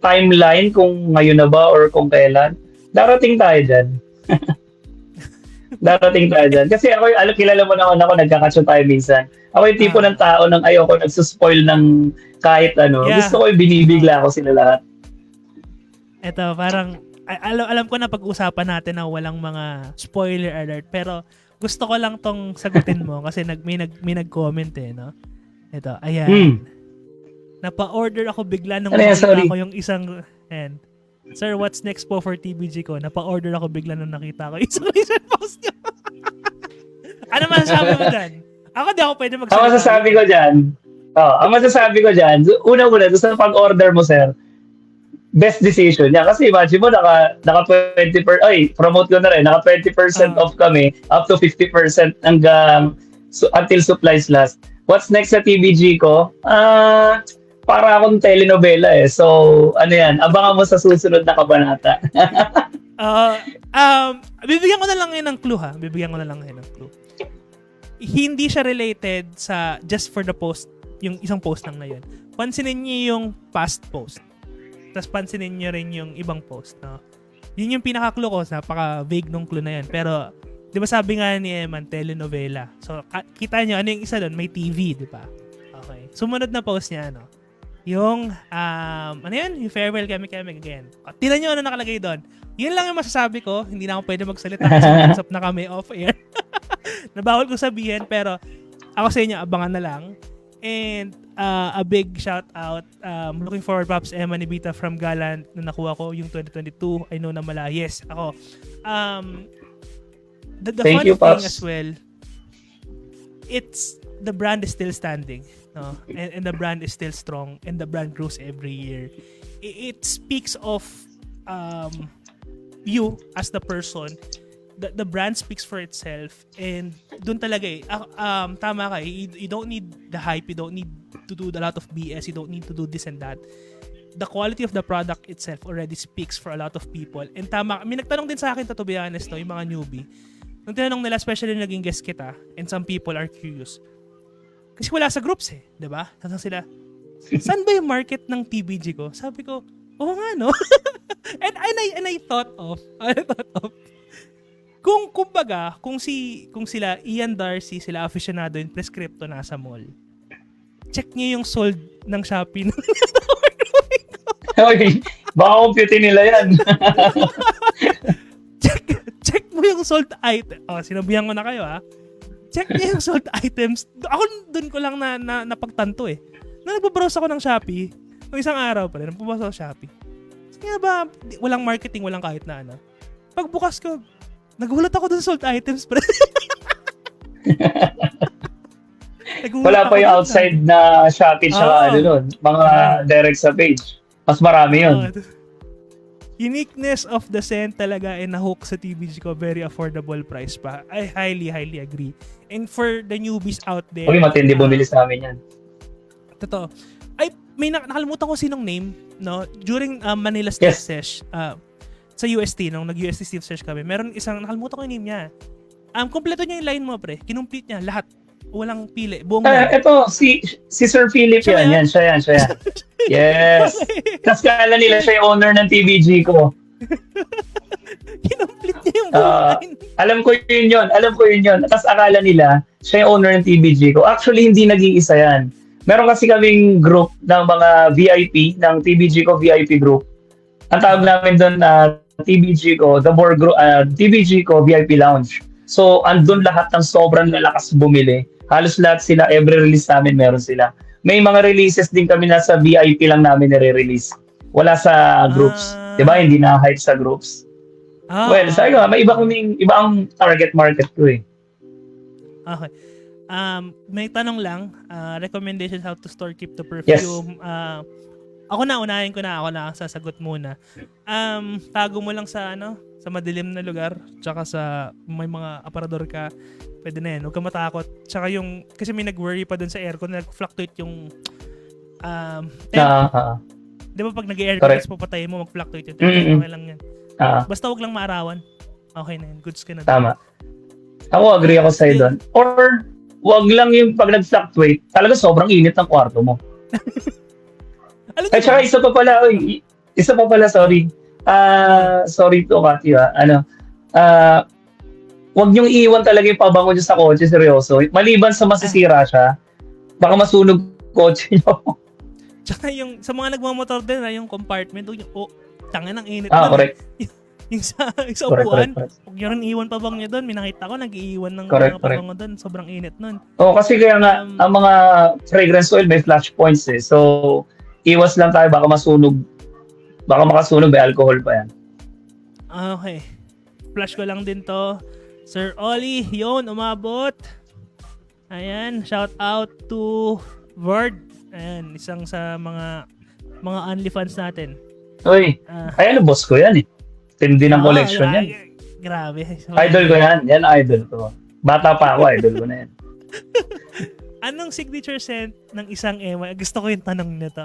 Speaker 2: timeline kung ngayon na ba or kung kailan, darating tayo dyan. Darating tayo dyan. Kasi kilala mo naman ako, nagkakatso tayo minsan. Ako yung tipo ng tao nang ayoko nagsuspoil ng kahit ano.
Speaker 1: Yeah.
Speaker 2: Gusto ko binibigla ko sila lahat.
Speaker 1: Ito, parang, alam ko na pag-usapan natin na walang mga spoiler alert, pero gusto ko lang tong sagutin mo kasi may nag-comment eh, no? Ito, ayan. Napa-order ako bigla nung nakita ko yung isang, ayan. Sir, what's next po for TBG ko? Napa-order ako bigla nung nakita ko isang recent post niyo. Ano masasabi mo dyan? Ako di ako pwede magsalita.
Speaker 2: Ang masasabi ko dyan, una-una, doon sa pag-order mo, sir, best decision niya. Kasi imagine mo, naka 20%, promote ko na rin, naka 20% off kami, up to 50% hanggang until supplies last. What's next sa TBG ko? Para akong telenovela eh. So, abangan mo sa susunod na kabanata.
Speaker 1: Bibigyan ko na lang ngayon ng clue ha. Hindi siya related sa just for the post, yung isang post lang na yun. Pansinin niyo yung past post. Tapos pansinin niyo rin yung ibang post. No? Yun yung pinaka-clue ko. Napaka-vague nung clue na yun. Pero, di ba sabi nga ni Eman, telenovela. So, kita niyo, ano yung isa doon? May TV, di ba? Okay. Sumunod na post niya, yung, yung farewell kami again. Tignan nyo ano nakalagay doon. Yun lang yung masasabi ko. Hindi na ako pwede magsalita kasi usap na kami off-air. Nabawal ko sabihin, pero ako sa inyo, abangan na lang. And a big shout out. Looking forward, Pops Emma ni Bita from Galant na nakuha ko yung 2022. I know na yes, ako. The
Speaker 2: Thank
Speaker 1: funny
Speaker 2: you,
Speaker 1: thing
Speaker 2: Pops.
Speaker 1: as well, the brand is still standing. No? And the brand is still strong and the brand grows every year. It speaks of you as the person. The brand speaks for itself, and dun talaga tama ka you don't need the hype, you don't need to do a lot of BS, you don't need to do this and that. The quality of the product itself already speaks for a lot of people. And tama, may nagtanong din sa akin, to be honest, yung mga newbie. Nung tinanong nila, especially naging guest kita, and some people are curious. Kasi wala sa groups di ba? Tanong sila, saan ba yung market ng TBG ko? Sabi ko, oo nga no? and I thought of kung sila Ian Darcy, sila aficionado in Prescripto nasa mall, check niyo yung sold ng Shopee.
Speaker 2: Okay, baka computin nila yan.
Speaker 1: check mo yung sold item. Sinabihan ko na kayo ha. Check niyo yung sold items. Ako dun ko lang na napagtanto na nagbabrowse ako ng Shopee, nung isang araw pa rin, nagbabrowse ako sa Shopee. Kaya ba, walang marketing, walang kahit na ano. Pagbukas ko, nagulat ako dun sa sold items, pre.
Speaker 2: Wala pa yung outside na Shopee tsaka nun. Mga direct sa page. Mas marami yun.
Speaker 1: Uniqueness of the scent talaga and na-hook sa TBG ko. Very affordable price pa. I highly agree. And for the newbies out there,
Speaker 2: Okay, matindi bumili sa amin yan.
Speaker 1: Totoo. May nakalimutan ko sinong name, no? During Manila Steve Sesh, sa UST, nung nag-UST Steve Sesh kami, meron isang, nakalimutan ko yung name niya. Kompleto niya yung line mo, pre. Kinumplete niya, lahat. Walang pili. Buong
Speaker 2: Ito, si Sir Philip yan. Siya yan. Yes. Tapos kala nila siya yung owner ng TBG ko.
Speaker 1: Kinumplete niya yung buong line.
Speaker 2: Alam ko yun yun. Tapos akala nila, siya yung owner ng TBG ko. Actually, hindi naging isa yan. Meron kasi kaming group ng mga VIP, ng TBG ko VIP group. Ang tawag namin doon na TBG ko, the board group, TBG ko VIP Lounge. So, andun lahat ng sobrang lalakas bumili. Halos lahat sila, every release namin meron sila. May mga releases din kami na sa VIP lang namin nire-release. Wala sa groups. Diba? Hindi na hype sa groups. Well, sabi ko, may iba ang target market ko eh.
Speaker 1: Okay. May tanong lang, recommendations how to store keep the
Speaker 2: Yes.
Speaker 1: perfume. Ako na, unahin ko na, ako na ang sasagot muna. Tago mo lang sa sa madilim na lugar, tsaka sa may mga aparador ka, pwede na yan, huwag ka matakot. Tsaka yung, kasi may nag-worry pa dun sa aircon, nag-fluctuate yung temp. Di ba pag nag-aircon,
Speaker 2: Correct.
Speaker 1: tapos papatayin mo, mag-fluctuate yung temp. Okay lang yan.
Speaker 2: Ah,
Speaker 1: Basta huwag lang maarawan. Okay na yan, goods ka na.
Speaker 2: tama. Ako, agree ako sa'yo doon. Or, wag lang yung pag nag-fluctuate, talaga sobrang init ng kwarto mo.
Speaker 1: Alam
Speaker 2: At saka isa pa pala, sorry. Sorry to, Kathy, wag niyong iwan talaga yung pabango niyo sa kotse, seryoso. Maliban sa masisira siya, baka masunog kotse niyo.
Speaker 1: Tsaka yung, sa mga nagmamotor din, yung compartment, tangin ang init.
Speaker 2: Correct.
Speaker 1: Yung sa
Speaker 2: Correct.
Speaker 1: upuan, huwag nyo rin iwan pabang nyo doon. May nakita ko, nag-iiwan ng
Speaker 2: Correct,
Speaker 1: mga pabango doon. Sobrang init nun.
Speaker 2: Kasi kaya nga, ang mga fragrance oil may flash points eh. So, iwas lang tayo, baka masunog. Baka makasunog, may alcohol pa yan.
Speaker 1: Okay. Flash ko lang din to. Sir Oli, yun, umabot. Ayan, shout out to Word. Ayan, isang sa mga OnlyFans natin.
Speaker 2: Uy, ay boss ko yan eh. Tindi ng collection yan.
Speaker 1: Grabe.
Speaker 2: Idol ko yan. Yan idol ko. Bata pa ako, idol ko na yan.
Speaker 1: Anong signature scent ng isang Ema? Gusto ko yung tanong nito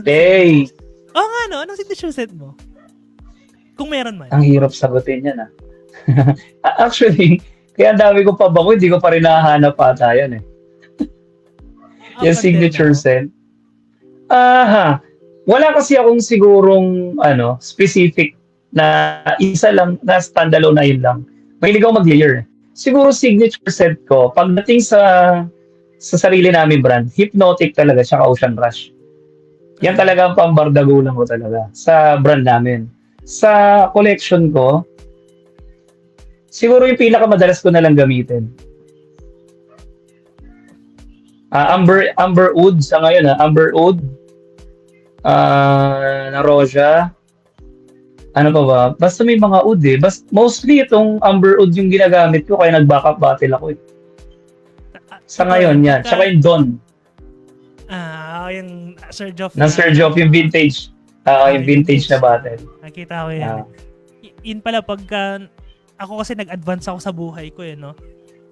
Speaker 2: Hey!
Speaker 1: Anong signature scent mo? Kung meron man.
Speaker 2: Ang hirap sagutin yan Actually, kaya ang dami ko pa ba hindi ko pa rin nahanap ata yan eh. Yung signature scent. Wala kasi akong sigurong specific na isa lang, na standalone na yun lang. Mahilig ako mag-layer. Siguro signature scent ko, pagdating sa sarili namin brand, Hypnotic talaga, tsaka Ocean Rush. Yan talaga ang pambardagulan ko talaga sa brand namin. Sa collection ko, siguro yung pinakamadalas ko na lang gamitin. Amber Oud sa ngayon Amber Oud. Na Roja. Ano pa ba? Basta may mga oud eh. Mostly itong Amber Oud yung ginagamit ko kaya nag-backup battle ako eh. Sa ngayon yan. Tsaka yung Don.
Speaker 1: Yung Sir Joff.
Speaker 2: Sir Joff yung vintage. Yung vintage na battle.
Speaker 1: Nakita ko yan. Yun pala pagka ako kasi nag-advance ako sa buhay ko no.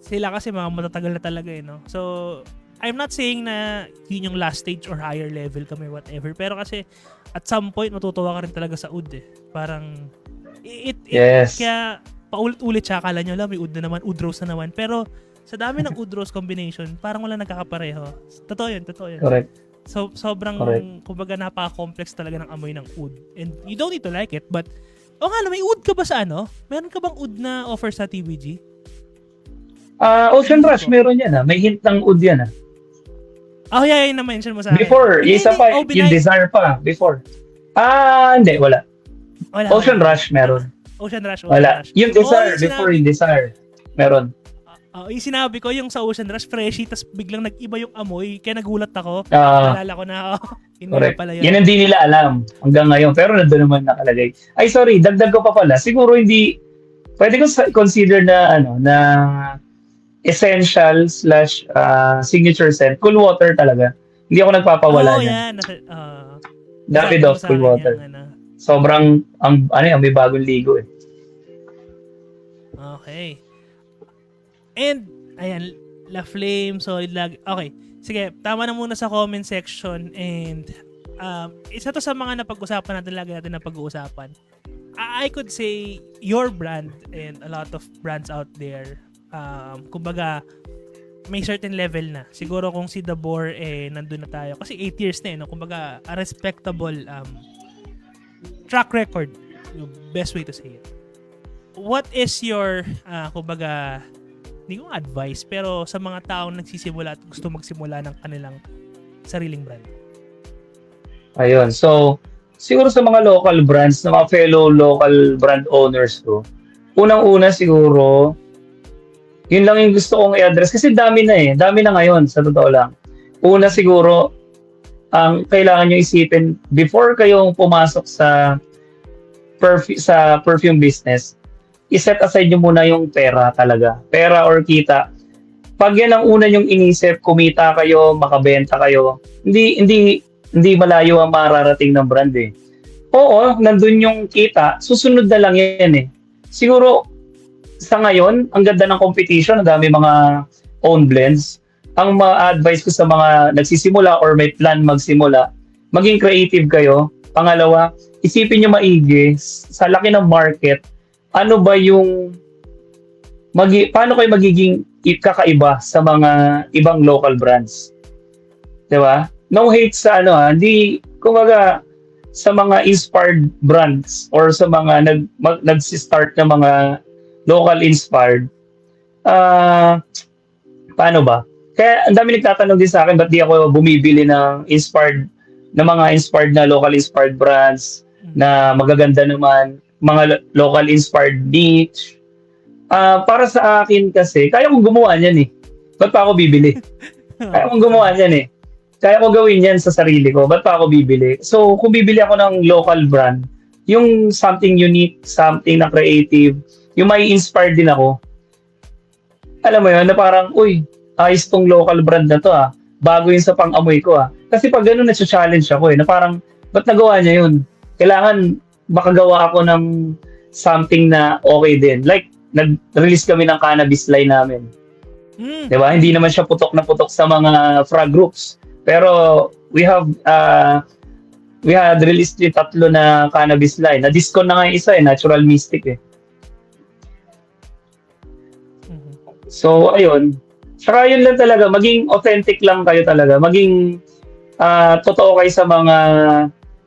Speaker 1: Sila kasi mga matatagal na talaga no. So I'm not saying na yun yung last stage or higher level kami whatever, pero kasi at some point matutuwa ka rin talaga sa oud eh. Parang
Speaker 2: yes.
Speaker 1: Kaya paulit-ulit siya, akala nyo lang may oud na naman, oud rose na naman, pero sa dami ng oud rose combination parang wala nagkakapareho. Totoo yun.
Speaker 2: Correct.
Speaker 1: So sobrang
Speaker 2: Correct.
Speaker 1: kumbaga napaka-complex talaga ng amoy ng oud, and you don't need to like it, but may oud ka ba sa meron ka bang oud na offer sa TBG?
Speaker 2: Ocean Rush meron yan may hint ng oud yan
Speaker 1: Yeah, na-mention mo sa akin.
Speaker 2: Before, isa pa, yung Desire pa, before. Hindi, wala. Ocean Rush meron.
Speaker 1: Ocean Rush.
Speaker 2: Wala. Yung Desire, before yung Desire, meron.
Speaker 1: Yung sinabi ko, yung sa Ocean Rush, freshy, tas biglang nag-iba yung amoy, kaya nagulat ako. Nalala ko na, yun pala yun.
Speaker 2: Yan hindi nila alam hanggang ngayon, pero nandun naman nakalagay. Ay, sorry, dagdag ko pa pala. Siguro hindi, pwede ko consider na, na essential / signature scent, Cool Water talaga. Hindi ako nagpapawala niyan. David of Cool Water. Sobrang, may bagong ligo eh.
Speaker 1: Okay. And, ayan, La Flame, Solid Lag. Okay, sige, tama na muna sa comment section, and isa to sa mga napag-usapan natin, lagi natin napag-uusapan. I could say, your brand and a lot of brands out there, kumbaga may certain level na. Siguro kung si Dabor nandun na tayo kasi 8 years na kumbaga a respectable track record, yung best way to say it. What is your kumbaga, hindi ko advice, pero sa mga taong nagsisimula at gusto magsimula ng kanilang sariling brand.
Speaker 2: Ayun. So, siguro sa mga local brands, na mga fellow local brand owners ko, unang-una siguro, yun lang yung gusto kong i-address kasi dami na eh. Dami na ngayon, sa totoo lang. Una siguro, ang kailangan nyo isipin, before kayong pumasok sa perfume business, iset aside nyo muna yung pera talaga. Pera or kita. Pag yan ang una nyong inisip, kumita kayo, makabenta kayo, hindi malayo ang mararating ng brand eh. Oo, nandun yung kita, susunod na lang yan eh. Siguro, sa ngayon, ang ganda ng competition, ang dami mga own blends. Ang ma-advise ko sa mga nagsisimula or may plan magsimula, maging creative kayo. Pangalawa, isipin nyo maigi, sa laki ng market, ano ba yung, paano kayo magiging kakaiba sa mga ibang local brands? Diba? No hate sa hindi, kumbaga, sa mga inspired brands or sa mga nag-start na mga local inspired, paano ba? Kaya ang dami nagtatanong din sa akin, ba't di ako bumibili ng mga inspired na local inspired brands na magaganda naman, mga local inspired niche. Para sa akin kasi, kaya kong gumawa niyan eh. Ba't pa ako bibili? Kaya kong gumawa niyan eh. Kaya ko gawin yan sa sarili ko. Ba't pa ako bibili? So, kung bibili ako ng local brand, yung something unique, something na creative, yung may inspired din ako. Alam mo yun, na parang, uy, ayos tong local brand na to Bago yun sa pang-amoy ko Kasi pag gano'n, na-challenge ako na parang, ba't nagawa niya yun? Kailangan makagawa ako ng something na okay din. Like, nag-release kami ng cannabis line namin. Diba? Hindi naman siya putok na putok sa mga frag groups. Pero we had released yung 3 na cannabis line. Na-discount na nga yung isa Natural Mystic So, ayun. Saka yun lang talaga, maging authentic lang kayo talaga. Maging totoo kayo sa mga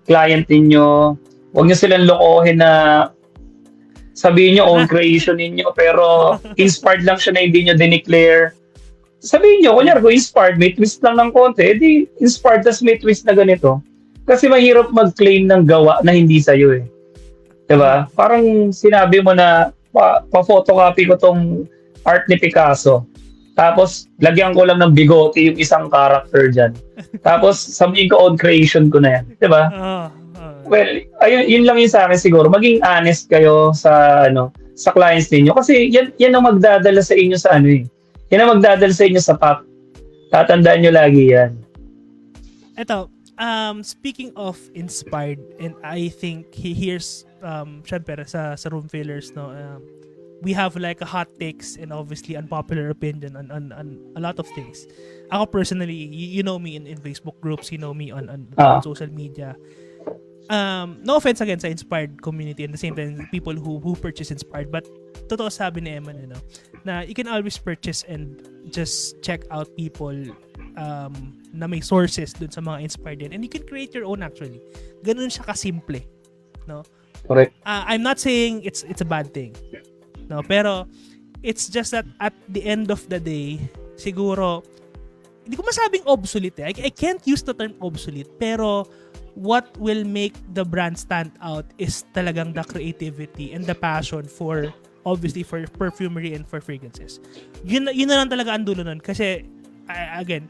Speaker 2: client ninyo. Huwag nyo silang lokohin na sabihin nyo own creation ninyo pero inspired lang siya na hindi nyo dineclare. Sabihin nyo, kunyari kung inspired, may twist lang ng konti, edi inspired tas may twist na ganito. Kasi mahirap mag-claim ng gawa na hindi sa'yo Diba? Parang sinabi mo na pa-photocopy ko tong art ni Picasso. Tapos, lagyan ko lang ng bigote yung isang character dyan. Tapos, sabihin ko own creation ko na yan. Diba? Well, ayun, yun lang yun sa akin siguro. Maging honest kayo sa clients ninyo. Kasi yan ang magdadala sa inyo sa Yan ang magdadala sa inyo sa top. Tatandaan nyo lagi yan.
Speaker 1: Ito, speaking of inspired, and I think here's, syempre sa room fillers, we have like a hot takes and obviously unpopular opinion on a lot of things. Ako personally, you know me in Facebook groups, you know me on social media. No offense again sa inspired community and the same time people who purchase inspired, but totoo sabi ni Eman na you can always purchase and just check out people na may sources dun sa mga inspired din, and you can create your own actually. Ganun siya kasimple, no?
Speaker 2: Correct.
Speaker 1: I'm not saying it's a bad thing, no, pero it's just that at the end of the day, siguro hindi ko masabing obsolete I can't use the term obsolete, pero what will make the brand stand out is talagang the creativity and the passion for, obviously, for perfumery and for fragrances. Yun na lang talaga ang dulo nun. Kasi, again,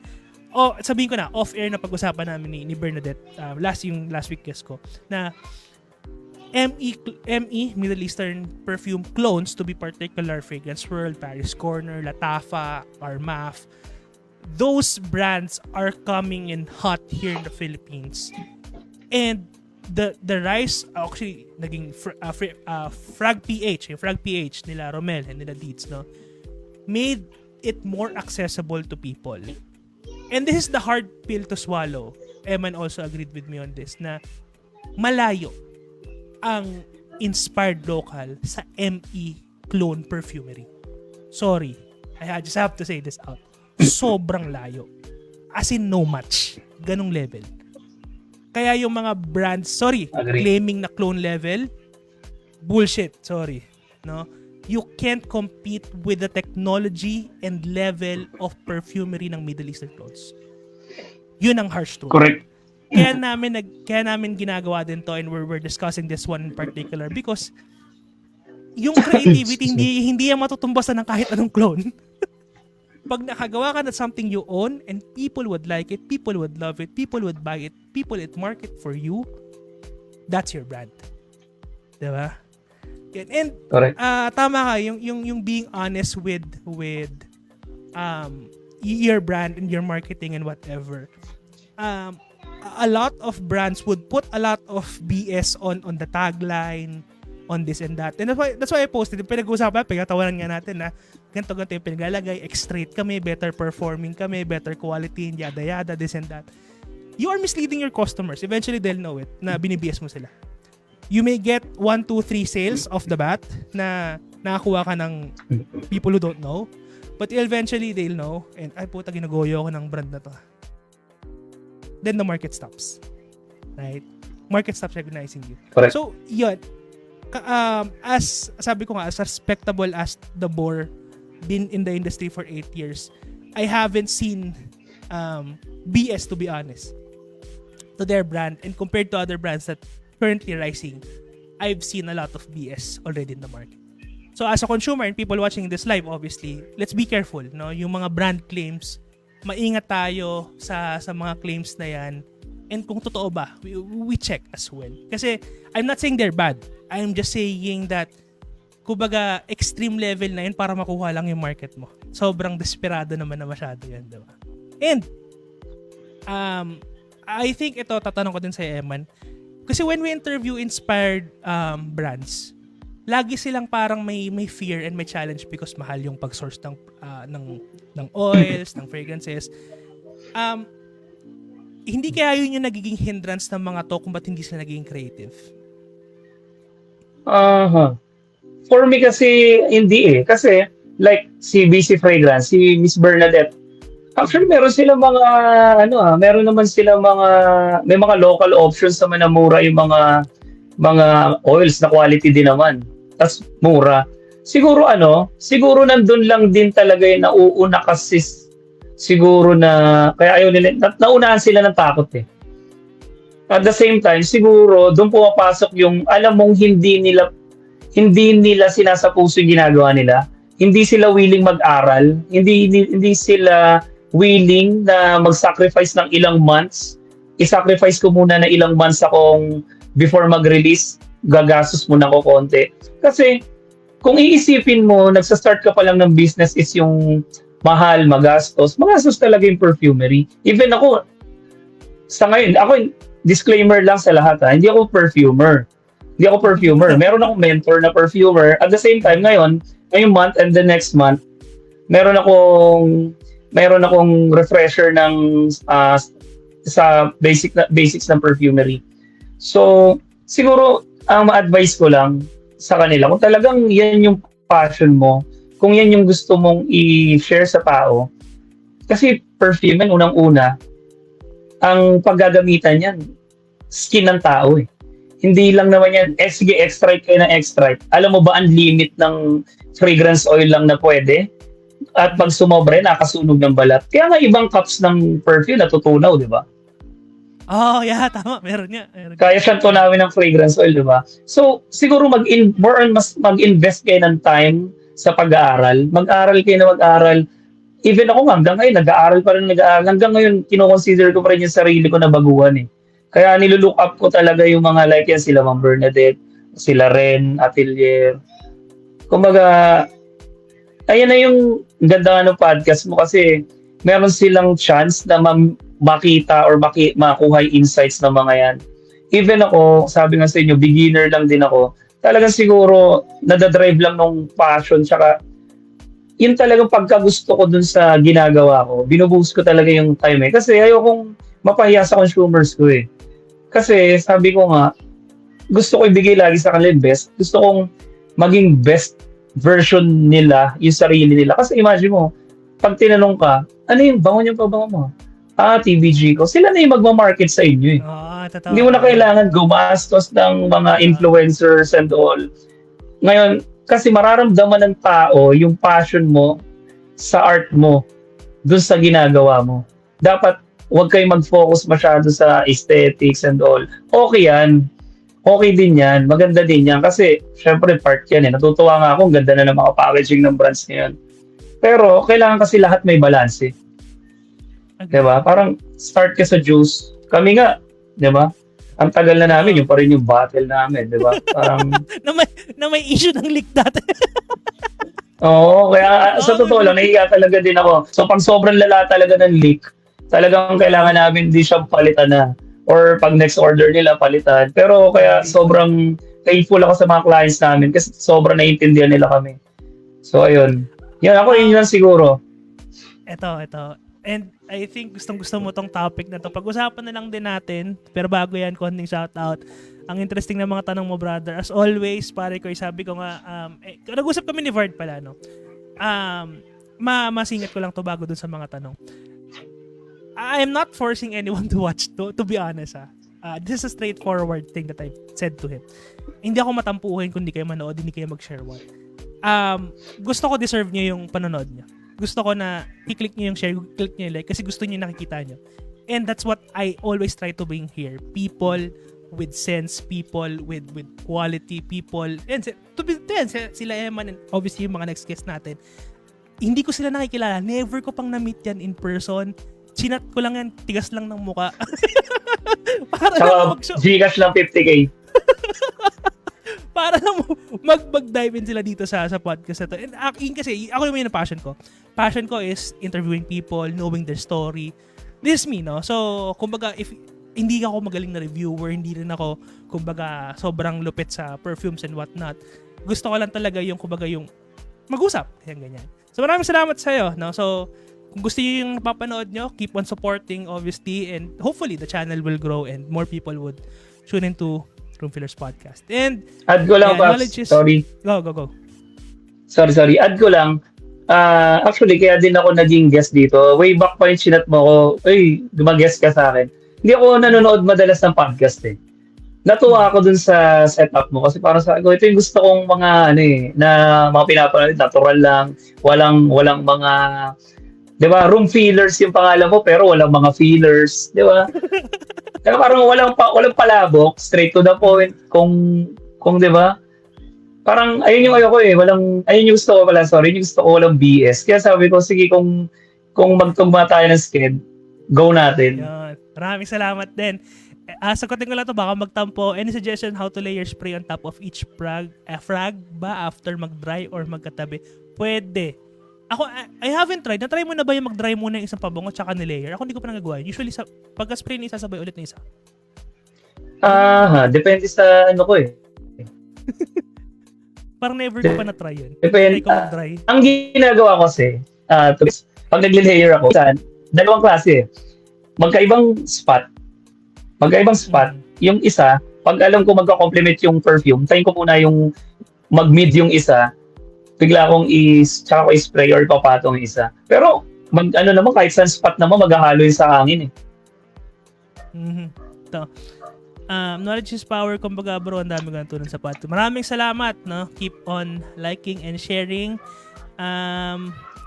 Speaker 1: sabihin ko na, off-air na pag-usapan namin ni Bernadette, last week guest ko, na ME, Middle Eastern perfume clones, to be particular, Fragrance World, Paris Corner, Latafa, Armaf, those brands are coming in hot here in the Philippines. And the rise, actually, naging Frag PH nila Romel and nila Deeds, no, made it more accessible to people. And this is the hard pill to swallow. Eman also agreed with me on this, na malayo ang inspired local sa ME clone perfumery. Sorry, I just have to say this out. Sobrang layo. As in no match. Ganong level. Kaya yung mga brands, claiming na clone level, bullshit, sorry. No? You can't compete with the technology and level of perfumery ng Middle Eastern clones. Yun ang harsh truth.
Speaker 2: Correct.
Speaker 1: Kaya namin ginagawa din to, and we're discussing this one in particular because yung creativity hindi yan matutumbasan ng kahit anong clone. Pag nakagawa ka na something you own and people would like it, people would love it, people would buy it, people would market for you, that's your brand. Diba? And
Speaker 2: Correct.
Speaker 1: tama ka, yung being honest with your brand and your marketing and whatever. A lot of brands would put a lot of BS on the tagline, on this and that. And that's why I posted. Pinag-uusapan, pinatawanan nga natin na ganito yung pinaglalagay, X-Straight kami, better performing kami, better quality, yada, this and that. You are misleading your customers. Eventually, they'll know it na binibs mo sila. You may get 1, 2, 3 sales off the bat na nakakuha ka ng people who don't know. But eventually, they'll know. And, ay puta, ginagoyo ko ng brand na to. Then the market stops. Right? Market stops recognizing you.
Speaker 2: Correct.
Speaker 1: So, yun. As sabi ko nga, as respectable as the Boar, been in the industry for 8 years, I haven't seen BS, to be honest, to their brand. And compared to other brands that currently rising, I've seen a lot of BS already in the market. So as a consumer and people watching this live, obviously, let's be careful. No? Yung mga brand claims, maingat tayo sa mga claims na yan. And kung totoo ba, we check as well. Kasi I'm not saying they're bad. I'm just saying that kumbaga extreme level na yun para makuha lang yung market mo. Sobrang desperado naman na masyado yan, diba? And I think ito, tatanong ko din sa Eman. Kasi when we interview inspired brands, lagi silang parang may fear and may challenge because mahal yung pag-source ng oils, ng fragrances. Hindi kaya yun yung nagiging hindrance ng mga to kung ba't hindi sila nagiging creative?
Speaker 2: For me kasi, hindi eh. Kasi, like, si BC Fragrance, si Miss Bernadette, actually, meron silang mga, meron naman silang may mga local options naman na mura yung mga oils na quality din naman. Tas mura. Siguro nandun lang din talaga yung nauuna kasi siguro na, kaya ayaw nila, naunahan sila ng takot eh. At the same time, siguro, doon pumapasok yung, alam mong hindi nila sinasapuso yung ginagawa nila. Hindi sila willing mag-aral. Hindi sila willing na mag-sacrifice ng ilang months. I-sacrifice ko muna na ilang months akong before mag-release, gagastos muna ko konti. Kasi, kung iisipin mo, nagsa-start ka pa lang ng business is yung mahal, magastos talaga yung perfumery. Even ako, sa ngayon, disclaimer lang sa lahat hindi ako perfumer. Meron akong mentor na perfumer. At the same time, ngayong month and the next month, meron akong refresher ng sa basics ng perfumery. So, siguro, ang ma-advise ko lang sa kanila, kung talagang yan yung passion mo, kung yan yung gusto mong i-share sa tao, kasi perfume, unang-una, ang paggagamitan yan, skin ng tao eh. Hindi lang naman yan, sige, extract kayo ng extract. Alam mo ba ang limit ng fragrance oil lang na pwede? At pag sumobre, nakasunog ng balat. Kaya nga ibang cups ng perfume natutunaw, di ba?
Speaker 1: Oh, yeah, tama. Meron niya.
Speaker 2: Kaya siyang tunawin ng fragrance oil, di ba? So, siguro mag-invest kayo ng time sa pag-aaral. Mag-aaral. Even ako nga, hanggang ngayon, nag-aaral. Hanggang ngayon, kinoconsider ko pa rin yung sarili ko na baguhan eh. Kaya nilulook up ko talaga yung mga like yan, sila Ma'am Bernadette, sila Ren, Atelier. Kumbaga, ayan na yung ganda ng podcast mo kasi meron silang chance na makita or makuha yung insights ng mga yan. Even ako, sabi nga sa inyo, beginner lang din ako. Talagang siguro, nadadrive lang nung passion, tsaka yun talagang pagkagusto ko dun sa ginagawa ko. Binubuhos ko talaga yung time eh. Kasi ayokong mapahiya sa consumers ko eh. Kasi sabi ko nga, gusto ko ibigay lagi sa kanila yung best. Gusto kong maging best version nila, yung sarili nila. Kasi imagine mo, pag tinanong ka, ano yung bango niyang pabango mo? TBG ko. Sila na yung magmamarket sa inyo eh. Hindi mo na kailangan gumastos ng mga influencers and all. Ngayon, kasi mararamdaman ng tao yung passion mo sa art mo dun sa ginagawa mo. Dapat huwag kayong mag-focus masyado sa aesthetics and all. Okay yan. Okay din yan. Maganda din yan. Kasi, syempre, part yan eh. Natutuwa nga ako. Ang ganda na ng mga packaging ng brands ngayon. Pero, kailangan kasi lahat may balance eh. Diba? Parang, start ka sa juice. Kami nga, diba? Ang tagal na namin, yung pa rin yung battle namin, diba? Parang,
Speaker 1: na may issue ng leak dati.
Speaker 2: oo, kaya sa totoo lang, nahiya talaga din ako. So, pag sobrang lala talaga ng leak, talagang kailangan namin di siya palitan na. Or pag next order nila, palitan. Pero kaya sobrang thankful ako sa mga clients namin kasi sobrang naiintindihan nila kami. So, ayun. Yan, ako yun lang siguro.
Speaker 1: Ito. And I think gustong-gusto mo tong topic na to. Pag-usapan na lang din natin. Pero bago yan, konting shoutout. Ang interesting na mga tanong mo, brother. As always, pare ko, sabi ko nga, nag-usap kami ni Vard pala, no? Masingat ko lang to bago dun sa mga tanong. I am not forcing anyone to watch to be honest, this is a straightforward thing that I said to him. Hindi ako matampuhin kung hindi kayo manood, hindi kayo mag-share one. Gusto ko deserve niyo yung panonood niyo. Gusto ko na i-click niyo yung share, click niyo yung like kasi gusto niyo nakikita niyo. And that's what I always try to bring here. People with sense, people with quality, people. And sila Eman and obviously yung mga next guest natin. Hindi ko sila nakikilala. Never ko pang na-meet yan in person. Chinat ko lang yan, tigas lang ng muka. Para lang
Speaker 2: Gcash lang 50K.
Speaker 1: Para lang mag-dive in sila dito sa podcast na to. And kasi, ako yung passion ko. Passion ko is interviewing people, knowing their story. This is me, no? So, kumbaga, if hindi ako magaling na reviewer, hindi rin ako, kumbaga, sobrang lupit sa perfumes and whatnot. Gusto ko lang talaga yung, kumbaga, yung mag-usap. Ganyan. So, maraming salamat sa'yo, no? So, kung gusto nyo yung napapanood nyo, keep on supporting, obviously, and hopefully, the channel will grow and more people would tune into Room Fillers Podcast. And
Speaker 2: add ko lang, Paps. Sorry.
Speaker 1: Go.
Speaker 2: Sorry. Add ko lang. Actually, kaya din ako naging guest dito. Way back pa yung sinat mo ko, mag-guest ka sa akin. Hindi ako nanonood madalas ng podcast eh. Natuwa ako dun sa setup mo kasi parang sa ito yung gusto kong mga na mga pinapanood, natural lang, walang mga 'di ba, room fillers yung pangalan mo pero walang mga fillers, 'di ba? Kaya parang walang palabok, straight to the point kung 'di ba? Parang ayun yung ayoko eh, ayun yung gusto ko pala, sorry, yung gusto ko walang BS. Kaya sabi ko sige kung magtugma tayo ng sked, go natin.
Speaker 1: Yan. Maraming salamat din. Sagutin ko lang to baka magtampo. Any suggestion how to layer spray on top of each frag ba after mag-dry or magkatabi? Pwede. Ako, I haven't tried. Na-try mo na ba yung mag-dry muna yung isang pabango tsaka ni-layer? Ako hindi ko pa nagagawa. Usually, pagka-spray na isasabay ulit na isa.
Speaker 2: Depende sa ko eh.
Speaker 1: Parang never ko pa na-try yun.
Speaker 2: Depende.
Speaker 1: Mag-dry.
Speaker 2: Ang ginagawa ko kasi, pag nag-layer ako, dalawang klase eh. Magkaibang spot. Yung isa, pag alam ko magka-complement yung perfume, tayin ko muna yung mag-mid yung isa, bigla akong tsaka ko i-spray or papatong yung isa. Pero, naman, kahit saan spot naman, maghahalo yun sa hangin eh.
Speaker 1: Ito. Knowledge is power. Kumbaga bro, ang dami ko natunan sa podcast. Maraming salamat, no? Keep on liking and sharing.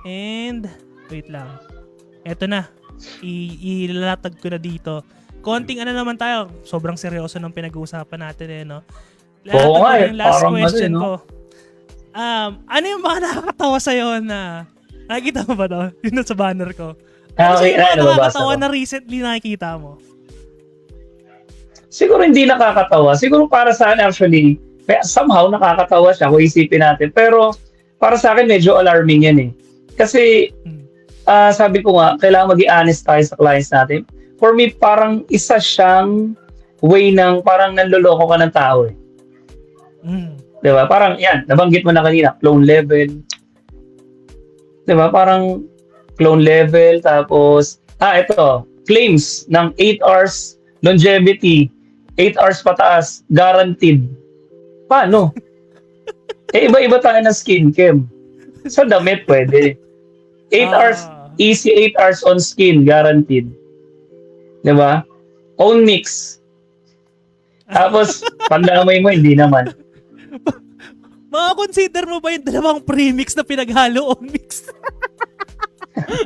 Speaker 1: And, wait lang. Eto na. Ilalatag ko na dito. Konting naman tayo. Sobrang seryoso ng pinag-uusapan natin eh, no?
Speaker 2: Oo nga eh.
Speaker 1: Yung last
Speaker 2: Parang
Speaker 1: question
Speaker 2: no?
Speaker 1: ko. Ano yung mga nakakatawa sa'yo na nakikita mo ba to? Yun sa banner ko.
Speaker 2: Okay,
Speaker 1: nakakatawa na recently nakikita mo?
Speaker 2: Siguro hindi nakakatawa. Siguro para sa akin actually, somehow nakakatawa siya kung isipin natin. Pero para sa akin medyo alarming yan eh. Kasi sabi ko nga, kailangan maging honest tayo sa clients natin. For me, parang isa siyang way ng parang nanloloko ka ng tao eh. Diba? Parang yan, nabanggit mo na kanina, clone level. Diba? Parang clone level, tapos, ito, claims ng 8 hours longevity, 8 hours pataas, guaranteed. Paano? Iba-iba tayo ng skin chem. Sa damit, pwede. 8 hours, easy 8 hours on skin, guaranteed. Diba? Own mix. Tapos, pandamay mo, hindi naman.
Speaker 1: Maka-consider mo ba yung dalawang premix na pinaghalo o mix?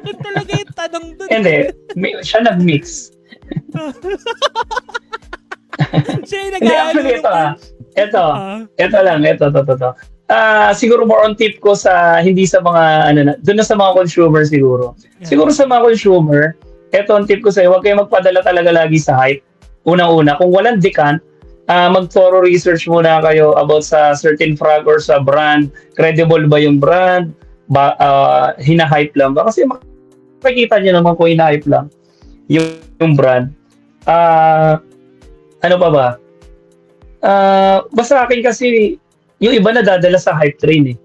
Speaker 1: Yun talaga yung tanong dun.
Speaker 2: Hindi. Siya nag-mix.
Speaker 1: Siya yung
Speaker 2: Hindi, actually, ito.
Speaker 1: Ah.
Speaker 2: Ito. Siguro more on tip ko sa, hindi sa mga, doon na sa mga consumer siguro.
Speaker 1: Yeah.
Speaker 2: Siguro sa mga consumer, ito ang tip ko sa'yo, huwag kayong magpadala talaga lagi sa hype. Unang-una, kung walang decant, mag-thorough research muna kayo about sa certain frag or sa brand. Credible ba yung brand? Hina-hype lang ba? Kasi makikita nyo naman kung hina-hype lang yung brand. Ano pa ba? Basta akin kasi, yung iba nadadala sa hype train eh.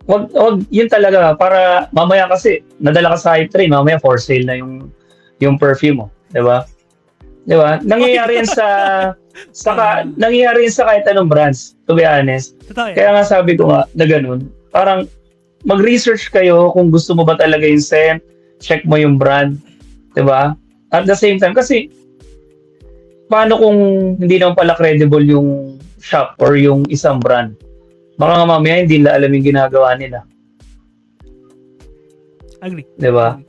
Speaker 2: Wag yun talaga para mamaya kasi nadala ka sa hype train, mamaya for sale na yung perfume mo, 'di ba? 'Di ba? Nangyayari yan nangyayari yan sa kahit anong brands, to be honest.
Speaker 1: Totoo yan.
Speaker 2: Kaya nga sabi ko nga na ganun, parang mag-research kayo kung gusto mo ba talaga yung scent, check mo yung brand, 'di ba? At the same time kasi paano kung hindi naman pala credible yung shop or yung isang brand? Baka nga mamaya hindi nila alam yung ginagawa nila.
Speaker 1: Agree.
Speaker 2: 'Di ba?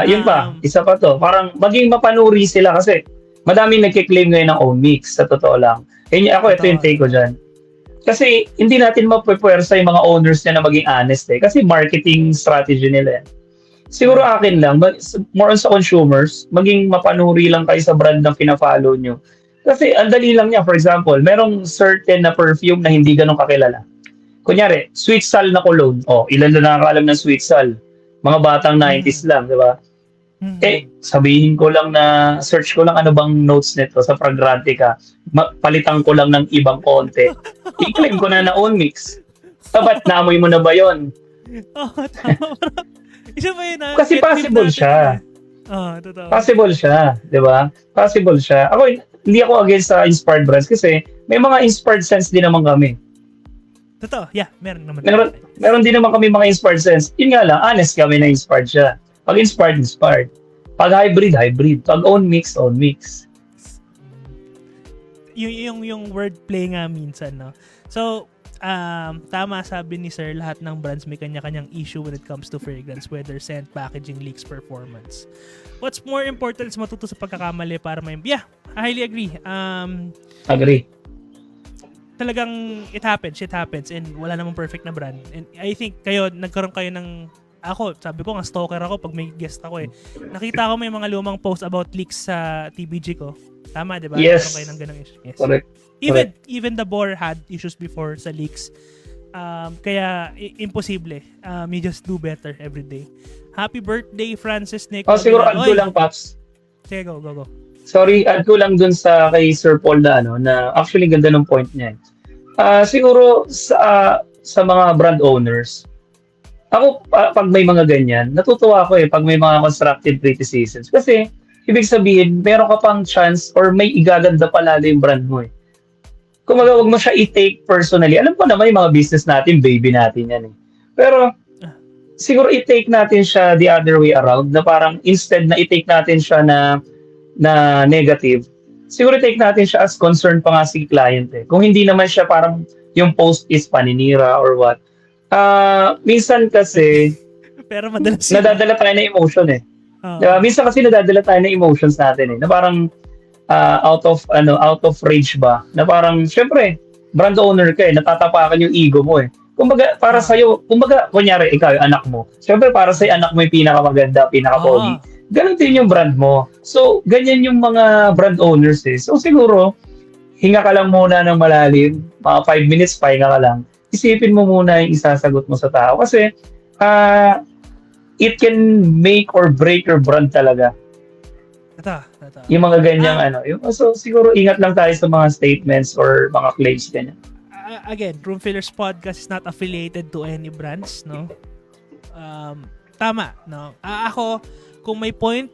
Speaker 2: Yun pa, isa pa to. Parang maging mapanuri sila kasi madaming nagki-claim ngayon ng own mix, sa totoo lang. Ito yung take ko dyan. Kasi hindi natin mapupuwersa yung mga owners niya na maging honest eh. Kasi marketing strategy nila yan. Siguro akin lang, more on sa consumers, maging mapanuri lang kayo sa brand na pina-follow nyo. Kasi ang dali lang niya. For example, merong certain na perfume na hindi ganun kakilala. Kunyari, Sweet Sal na cologne. Ilan na nakakaalam ng Sweet Sal? Mga batang 90s lang, di ba? Sabihin ko lang na, search ko lang ano bang notes nito sa Fragrantica. Palitan ko lang ng ibang konti. I-claim ko na own mix. Ba't naamoy mo na ba yon?
Speaker 1: Tama. Isa ba yun?
Speaker 2: Kasi possible siya.
Speaker 1: Totoo.
Speaker 2: Possible siya, di ba? Possible siya. Hindi ako against sa inspired brands kasi may mga inspired scents din naman kami.
Speaker 1: Totoo, yeah, meron naman.
Speaker 2: Meron din naman kami mga inspired scents. Yun nga lang, honest kami na inspired siya. Pag inspired. Pag hybrid. Pag own mix.
Speaker 1: Yung wordplay nga minsan, no? So, tama sabi ni Sir, lahat ng brands may kanya-kanyang issue when it comes to fragrance, whether scent, packaging, leaks, performance. What's more important is matuto sa pagkakamali para I highly agree.
Speaker 2: Agree.
Speaker 1: Talagang it happens and wala namang perfect na brand. And I think nagkaroon kayo ng sabi ko nga stalker ako pag may guest ako eh. Nakita ko may mga lumang post about leaks sa TBG ko. Tama, di ba?
Speaker 2: Yes.
Speaker 1: Kayo ng ganung issue. Yes.
Speaker 2: Correct.
Speaker 1: Even the Boar had issues before sa leaks. Kaya imposible. You just do better every day. Happy birthday, Francis Nick.
Speaker 2: Siguro add ko lang, Paps.
Speaker 1: Sige, go.
Speaker 2: Sorry, add ko lang dun sa kay Sir Paul na actually ganda ng point niya. Siguro sa mga brand owners, ako pag may mga ganyan, natutuwa ako pag may mga constructive criticisms. Kasi ibig sabihin, meron ka pang chance or may igaganda palalo yung brand mo eh. Kung wag mo siya i-take personally. Alam ko naman yung mga business natin, baby natin yan eh. Pero siguro i-take natin siya the other way around na parang instead na i-take natin siya na negative, siguro take natin siya as concern pa nga si client eh. Kung hindi naman siya parang yung post is paninira or what. Minsan kasi
Speaker 1: pero madalas
Speaker 2: nadadala tayo ng emotion eh. Diba? Minsan kasi nadadala tayo ng emotions natin eh. Na parang out of rage ba? Na parang syempre brand owner ka eh, natatapakan yung ego mo eh. Kumbaga para sa iyo, kunyari ikaw yung anak mo. Syempre para sa anak mo yung pinakamaganda, pinaka-pogi. Ganon din yung brand mo. So, ganyan yung mga brand owners eh. So, siguro, hinga ka lang muna ng malalim. Mga 5 minutes, pahinga ka lang. Isipin mo muna yung isasagot mo sa tao. Kasi, it can make or break your brand talaga.
Speaker 1: Tata.
Speaker 2: Yung mga ganyang So, siguro, ingat lang tayo sa mga statements or mga claims ganyan.
Speaker 1: Again, Room Fillers Podcast is not affiliated to any brands, no? Tama, no? Ako, kung may point,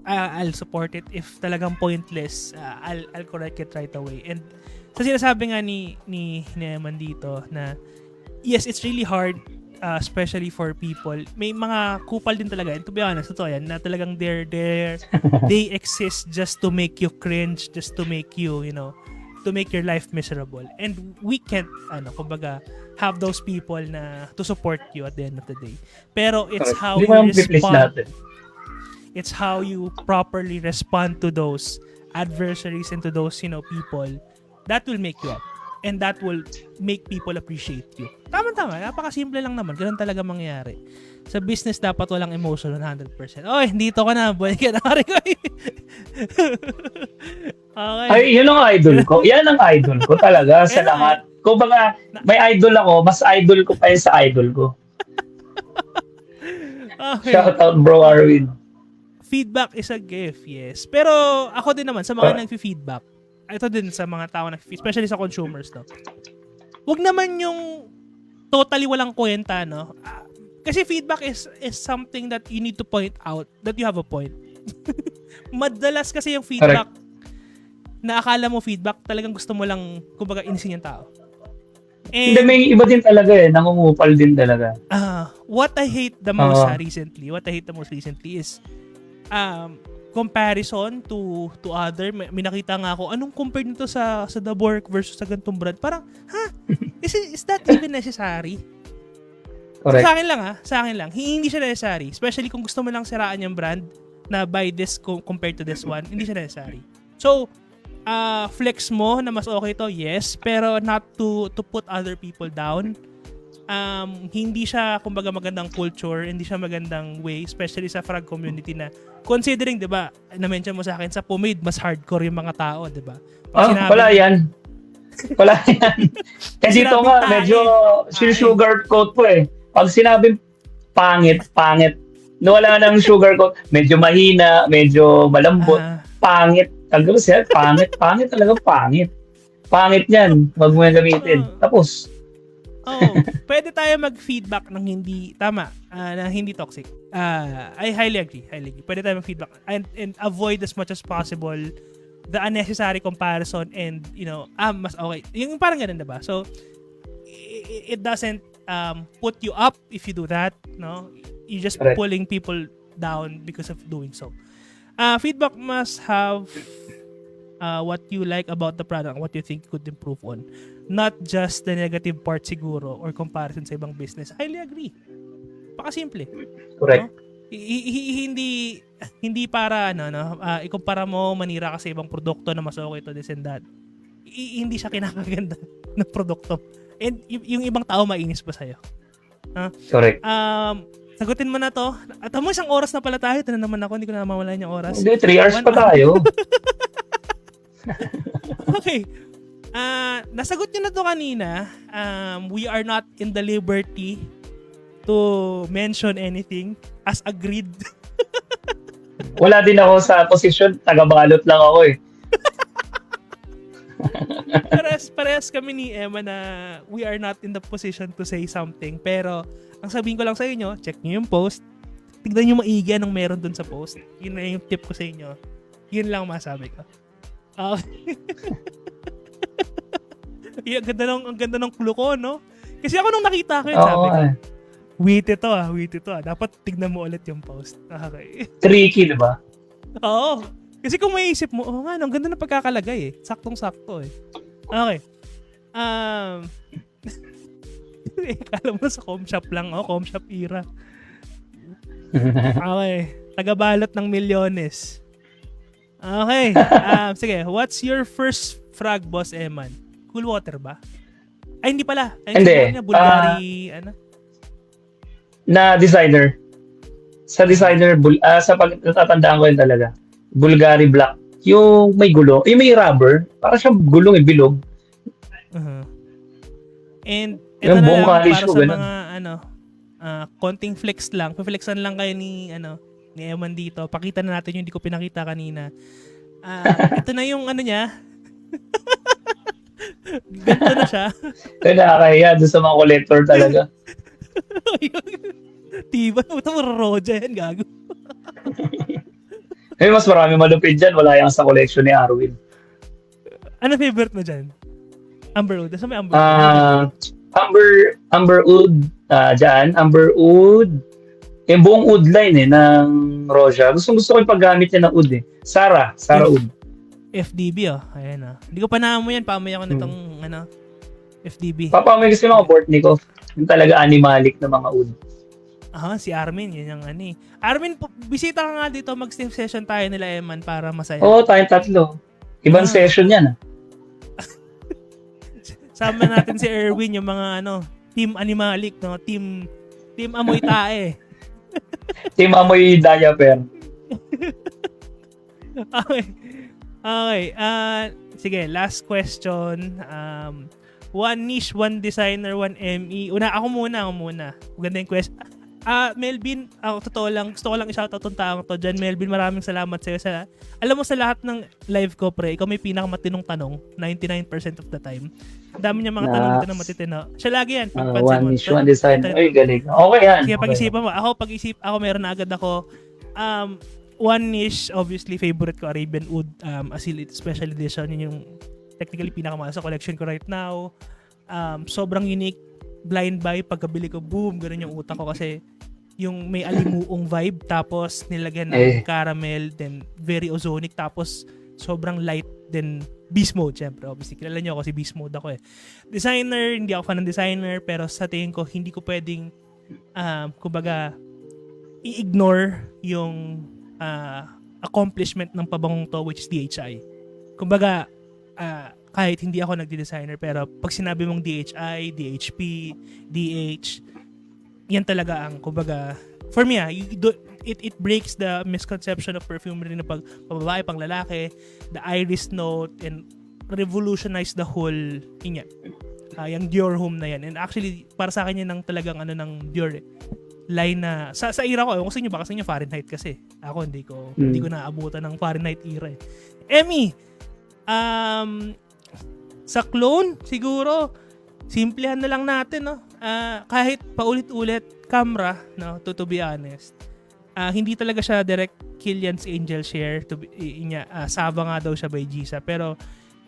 Speaker 1: I'll support it. If talagang pointless, I'll correct it right away. And sa sinasabi nga ni Eman dito na yes, it's really hard, especially for people. May mga kupal din talaga. And to be honest, totoo yan, na talagang they exist just to make you cringe, just to make you, to make your life miserable. And we can't, kumbaga, have those people na to support you at the end of the day. Pero it's how we respond. It's how you properly respond to those adversaries and to those, people. That will make you up. And that will make people appreciate you. Tama-tama. Napakasimple lang naman. Ganun talaga mangyayari. Sa business, dapat walang emotion 100%. Oy, dito ka na. Buhay ka na. Okay.
Speaker 2: Ay, yun ang idol ko. Yan ang idol ko talaga sa lahat. Kung baga, may idol ako, mas idol ko pa yun sa idol ko.
Speaker 1: Okay.
Speaker 2: Shout out, bro Arwin.
Speaker 1: Feedback is a gift, yes. Pero ako din naman, sa mga nag-feedback, ito din sa mga tao especially sa consumers, no? Huwag naman yung totally walang kwenta, no? Kasi feedback is something that you need to point out that you have a point. Madalas kasi yung feedback na akala mo feedback, talagang gusto mo lang, kumbaga, inisin yung tao. And,
Speaker 2: Hindi, may iba din talaga nangungupal din talaga.
Speaker 1: what I hate the most recently is comparison to other. May nakita nga ako, anong compared nito sa The Work versus sa gantong brand? Parang, is that even necessary?
Speaker 2: Correct.
Speaker 1: Sa akin lang, hindi siya necessary. Especially kung gusto mo lang siraan yung brand na buy this compared to this one, hindi siya necessary. So, flex mo na mas okay to, yes, pero not to put other people down. Hindi siya kumbaga magandang culture, hindi siya magandang way, especially sa frag community na considering, 'di ba, na-mention mo sa akin sa pomade mas hardcore yung mga tao, 'di ba?
Speaker 2: Wala yan. Wala yan. Kasi dito nga medyo sugar coat po eh. Pag sinabing pangit, no, wala nang sugar coat, medyo mahina, medyo malambot, pangit. Talaga siya, pangit talaga, pangit. Pangit yan, wag mo yan gamitin. Tapos.
Speaker 1: Pwede tayo mag-feedback ng hindi, tama, na hindi toxic. I highly agree. Pwede tayo mag-feedback and avoid as much as possible the unnecessary comparison and, mas okay. Yung parang ganun, diba? So, it doesn't put you up if you do that, no? You're just pulling people down because of doing so. Feedback must have what you like about the product, what you think could improve on. Not just the negative part siguro or comparison sa ibang business. Highly agree. Pakasimple.
Speaker 2: Correct.
Speaker 1: No? Hindi para ikumpara mo, manira ka sa ibang produkto na mas okay to, this and that. Hindi siya kinakaganda ng produkto. And yung ibang tao mainis pa sa'yo.
Speaker 2: Correct.
Speaker 1: Sagutin mo na to. At mo, isang oras na pala tayo. Ito na naman ako. Hindi ko na mawalayan yung oras.
Speaker 2: Hindi, 3 hours pa tayo.
Speaker 1: Okay. Nasagot nyo na to kanina. We are not in the liberty to mention anything as agreed.
Speaker 2: Wala din ako sa posisyon. Taga-balot lang ako eh.
Speaker 1: Parehas kami ni Emma na we are not in the position to say something. Pero, ang sabihin ko lang sa inyo, check nyo yung post. Tignan nyo maigi anong meron dun sa post. Yun na yung tip ko sa inyo. Yun lang masabi ko. Ang ganda ng clue ko, no? Kasi ako nung nakita ko yun, sabi ko, wait ito ah. Dapat tignan mo ulit yung post. Okay.
Speaker 2: Tricky, diba?
Speaker 1: Oo. Kasi kung maisip mo, ang ganda ng pagkakalagay eh. Saktong-sakto eh. Okay. Kala mo sa com shop lang, com shop era. Okay. Tagabalot ng milyones. Okay. Sige, what's your first frag, Boss Eman? Cool water ba? Ay, hindi pala.
Speaker 2: Hindi.
Speaker 1: Bulgari,
Speaker 2: Na designer. Sa designer, sa pagtatandaan ko yun talaga. Bulgari Black. Yung may gulo. Yung may rubber. Para siyang gulong, bilog.
Speaker 1: And ito
Speaker 2: yung
Speaker 1: na
Speaker 2: buong
Speaker 1: lang, para
Speaker 2: ko,
Speaker 1: sa
Speaker 2: ganun.
Speaker 1: mga konting flex lang. Flexan lang kayo ni Eman dito. Pakita na natin yung hindi ko pinakita kanina. Ito na yung niya. Ganito na siya.
Speaker 2: Kaya nakakaya doon sa mga collector talaga.
Speaker 1: Tiba. Ito mo Roja yan, gago.
Speaker 2: Mas marami malupit dyan. Wala yan sa collection ni Arwin.
Speaker 1: Ano favorite mo dyan? Amberwood. Saan may
Speaker 2: Amberwood? Amberwood. Dyan. Amberwood. Yung buong wood line ng Roja. Gusto ko yung paggamit niya ng wood eh. Sarah Wood.
Speaker 1: FDB Ayan Hindi ko pa naamoy yan. Paamoy ako nitong FDB.
Speaker 2: Papaamoy kasi mga Bortnikov. Yung talaga animalic na mga wood.
Speaker 1: Si Armin, yun yung ano eh. Armin, bisita ka nga dito, mag-steam session tayo nila Eman para masaya.
Speaker 2: Oo, tayong tatlo. Ibang
Speaker 1: Ah.
Speaker 2: session yan.
Speaker 1: Sama natin si Erwin, yung mga team animalic, no? Team amoy tae.
Speaker 2: Team Amoy Diaper.
Speaker 1: Okay. Okay. Sige, last question. One niche, one designer, one ME. Ako muna. Maganda yung question. Melvin, totoo lang, gusto ko lang i-shoutout tong taong to dyan. Melvin, maraming salamat sa'yo. Alam mo, sa lahat ng live ko, pre, ikaw may pinakamatinong tanong, 99% of the time. Ang dami niya mga tanong dito na matitino. Siya lagi yan.
Speaker 2: One niche, one designer. Ay, galing. Okay yan.
Speaker 1: Sige,
Speaker 2: Okay.
Speaker 1: pag-isipan mo. Ako meron na agad ako. One niche, obviously, favorite ko, Arabian Wood, special edition. Yun yung technically pinakamahal sa collection ko right now. Sobrang unique. Blind buy, pagkabili ko, boom, ganun yung utak ko kasi yung may alimuong vibe, tapos nilagyan ng caramel, then very ozonic, tapos sobrang light, then beast mode, syempre. Obviously, kilala nyo ako, si beast mode ako eh. Designer, hindi ako fan ng designer, pero sa tingin ko, hindi ko pwedeng, kumbaga, i-ignore yung accomplishment ng pabangong to, which is DHI. Kumbaga, kahit hindi ako nagdi-designer, pero pag sinabi mong DHI, DHP, DH, yan talaga ang, kumbaga, for me, it breaks the misconception of perfumery na pag babae, pang lalaki, the iris note, and revolutionize the whole, yung Dior home na yan. And actually, para sa akin yan ang talagang ng Dior line na, sa era ko, kung sa inyo, baka sa inyo Fahrenheit kasi. Ako, hindi ko naabutan ng Fahrenheit era eh. Emmy, sa clone, siguro, simplehan na lang natin, no? Kahit paulit-ulit, camera, no? To be honest. Hindi talaga siya direct Killian's Angel Share. Sava nga daw siya by Giza. Pero,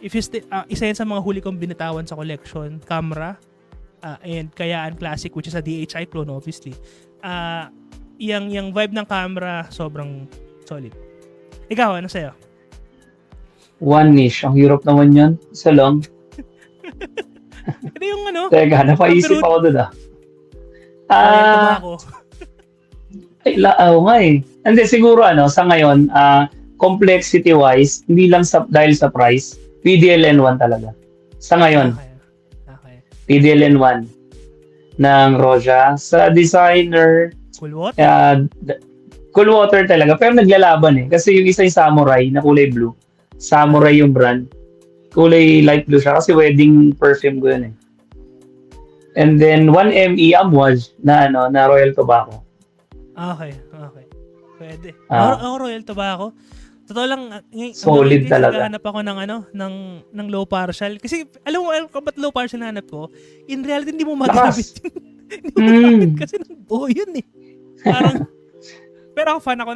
Speaker 1: if you isa yan sa mga huli kong binitawan sa collection, camera, and Kayaan Classic, which is a DHI clone, obviously. Yung vibe ng camera, sobrang solid. Ikaw, ano sa'yo?
Speaker 2: One niche. Ang hirap naman yan. Isa lang.
Speaker 1: Ito yung
Speaker 2: Teka, napaisip ako doon
Speaker 1: tobacco.
Speaker 2: Oo nga eh. Hindi, siguro sa ngayon, complexity-wise, hindi lang dahil sa price, PDLN1 talaga. Sa ngayon,
Speaker 1: Okay.
Speaker 2: PDLN1 ng Roja. Sa designer,
Speaker 1: Cool water?
Speaker 2: Cool Water talaga. Pero naglalaban eh. Kasi yung isa yung Samurai na kulay blue. Samurai yung brand. Kulay light blue siya kasi wedding perfume ko yun eh. And then 1ME Amouage na Royal Tobacco.
Speaker 1: Okay. Pwede.
Speaker 2: Ah.
Speaker 1: Ako Royal Tobacco. Totoo lang,
Speaker 2: Solid talaga.
Speaker 1: Hanap ako ng low partial. Kasi, alam mo kung ba't low partial na hanap ko? In reality, hindi mo magamit. Hindi mo magamit kasi ng buo yun eh. Parang, pero ako fan ako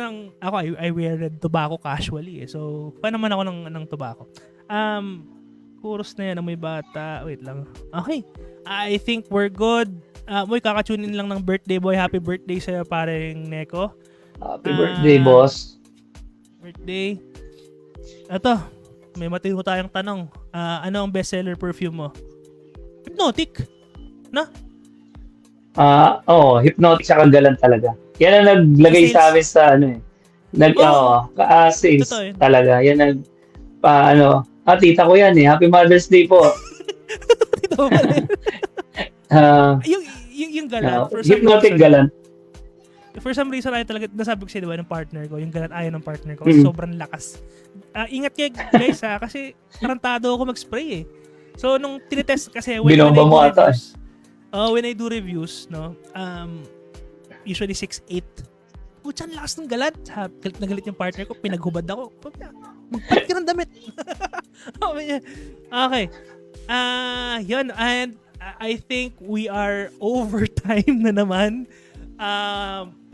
Speaker 1: I wear red tobacco casually eh. So, fan naman ako ng tobacco. Chorus na yan, may bata. Wait lang. Okay. I think we're good. Moy, kakatunin lang ng birthday boy. Happy birthday sa'yo, paring Neko.
Speaker 2: Happy birthday, boss.
Speaker 1: Birthday. Ito, may matino tayong tanong. Ano ang bestseller perfume mo? Hypnotic. Na?
Speaker 2: Hypnotic sa kagalan talaga. Yan ang naglagay sa amin sa sales talaga. Yan tita ko yan eh. Happy Mother's Day po.
Speaker 1: Ito pala. Yung galant.
Speaker 2: Hypnotic galant.
Speaker 1: For some reason, ayaw talaga, nasabi ko siya, diba, ng partner ko, yung galant ayaw ng partner ko, sobrang lakas. Ingat kayo guys kasi tarantado ako mag-spray eh. So, nung tinitest kasi, when I do reviews, no, usually 6-8, putyan, lakas ng galant. Galit na galit yung partner ko, pinaghubad ako. Magpalit ka ng damit. Okay. Yun, and I think we are over time na naman.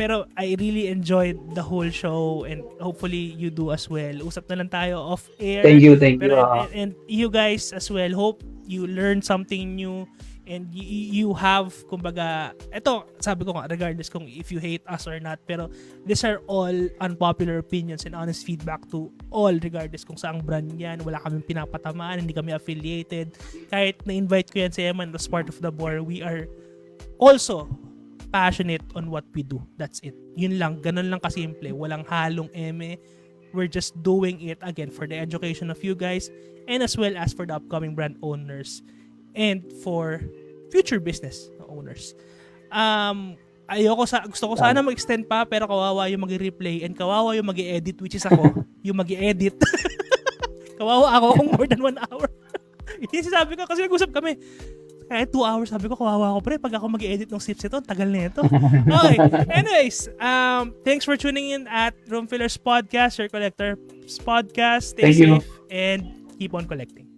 Speaker 1: Pero I really enjoyed the whole show and hopefully you do as well. Usap na lang tayo off air.
Speaker 2: Thank you.
Speaker 1: And you guys as well, hope you learn something new and you have, kumbaga, eto, sabi ko nga, regardless kung if you hate us or not, pero these are all unpopular opinions and honest feedback to all, regardless kung saang brand yan. Wala kaming pinapatamaan, hindi kami affiliated. Kahit na-invite ko yan si Eman as part of the board, we are also passionate on what we do. That's it. Yun lang, ganun lang kasimple. Walang halong eme. We're just doing it again for the education of you guys and as well as for the upcoming brand owners and for future business owners. Gusto ko sana mag-extend pa pero kawawa yung mag-replay and kawawa yung mag-edit which is ako, yung mag-edit. Kawawa ako kung more than 1 hour. Yung sinasabi ko kasi nag-usap kami. Kahit 2 hours, sabi ko, kawawa ako pre. Pag ako mag-edit ng sips ito, tagal na ito. Okay. Anyways, thanks for tuning in at Room Fillers Podcast, your collector's podcast. Stay
Speaker 2: Thank you.
Speaker 1: safe and keep on collecting.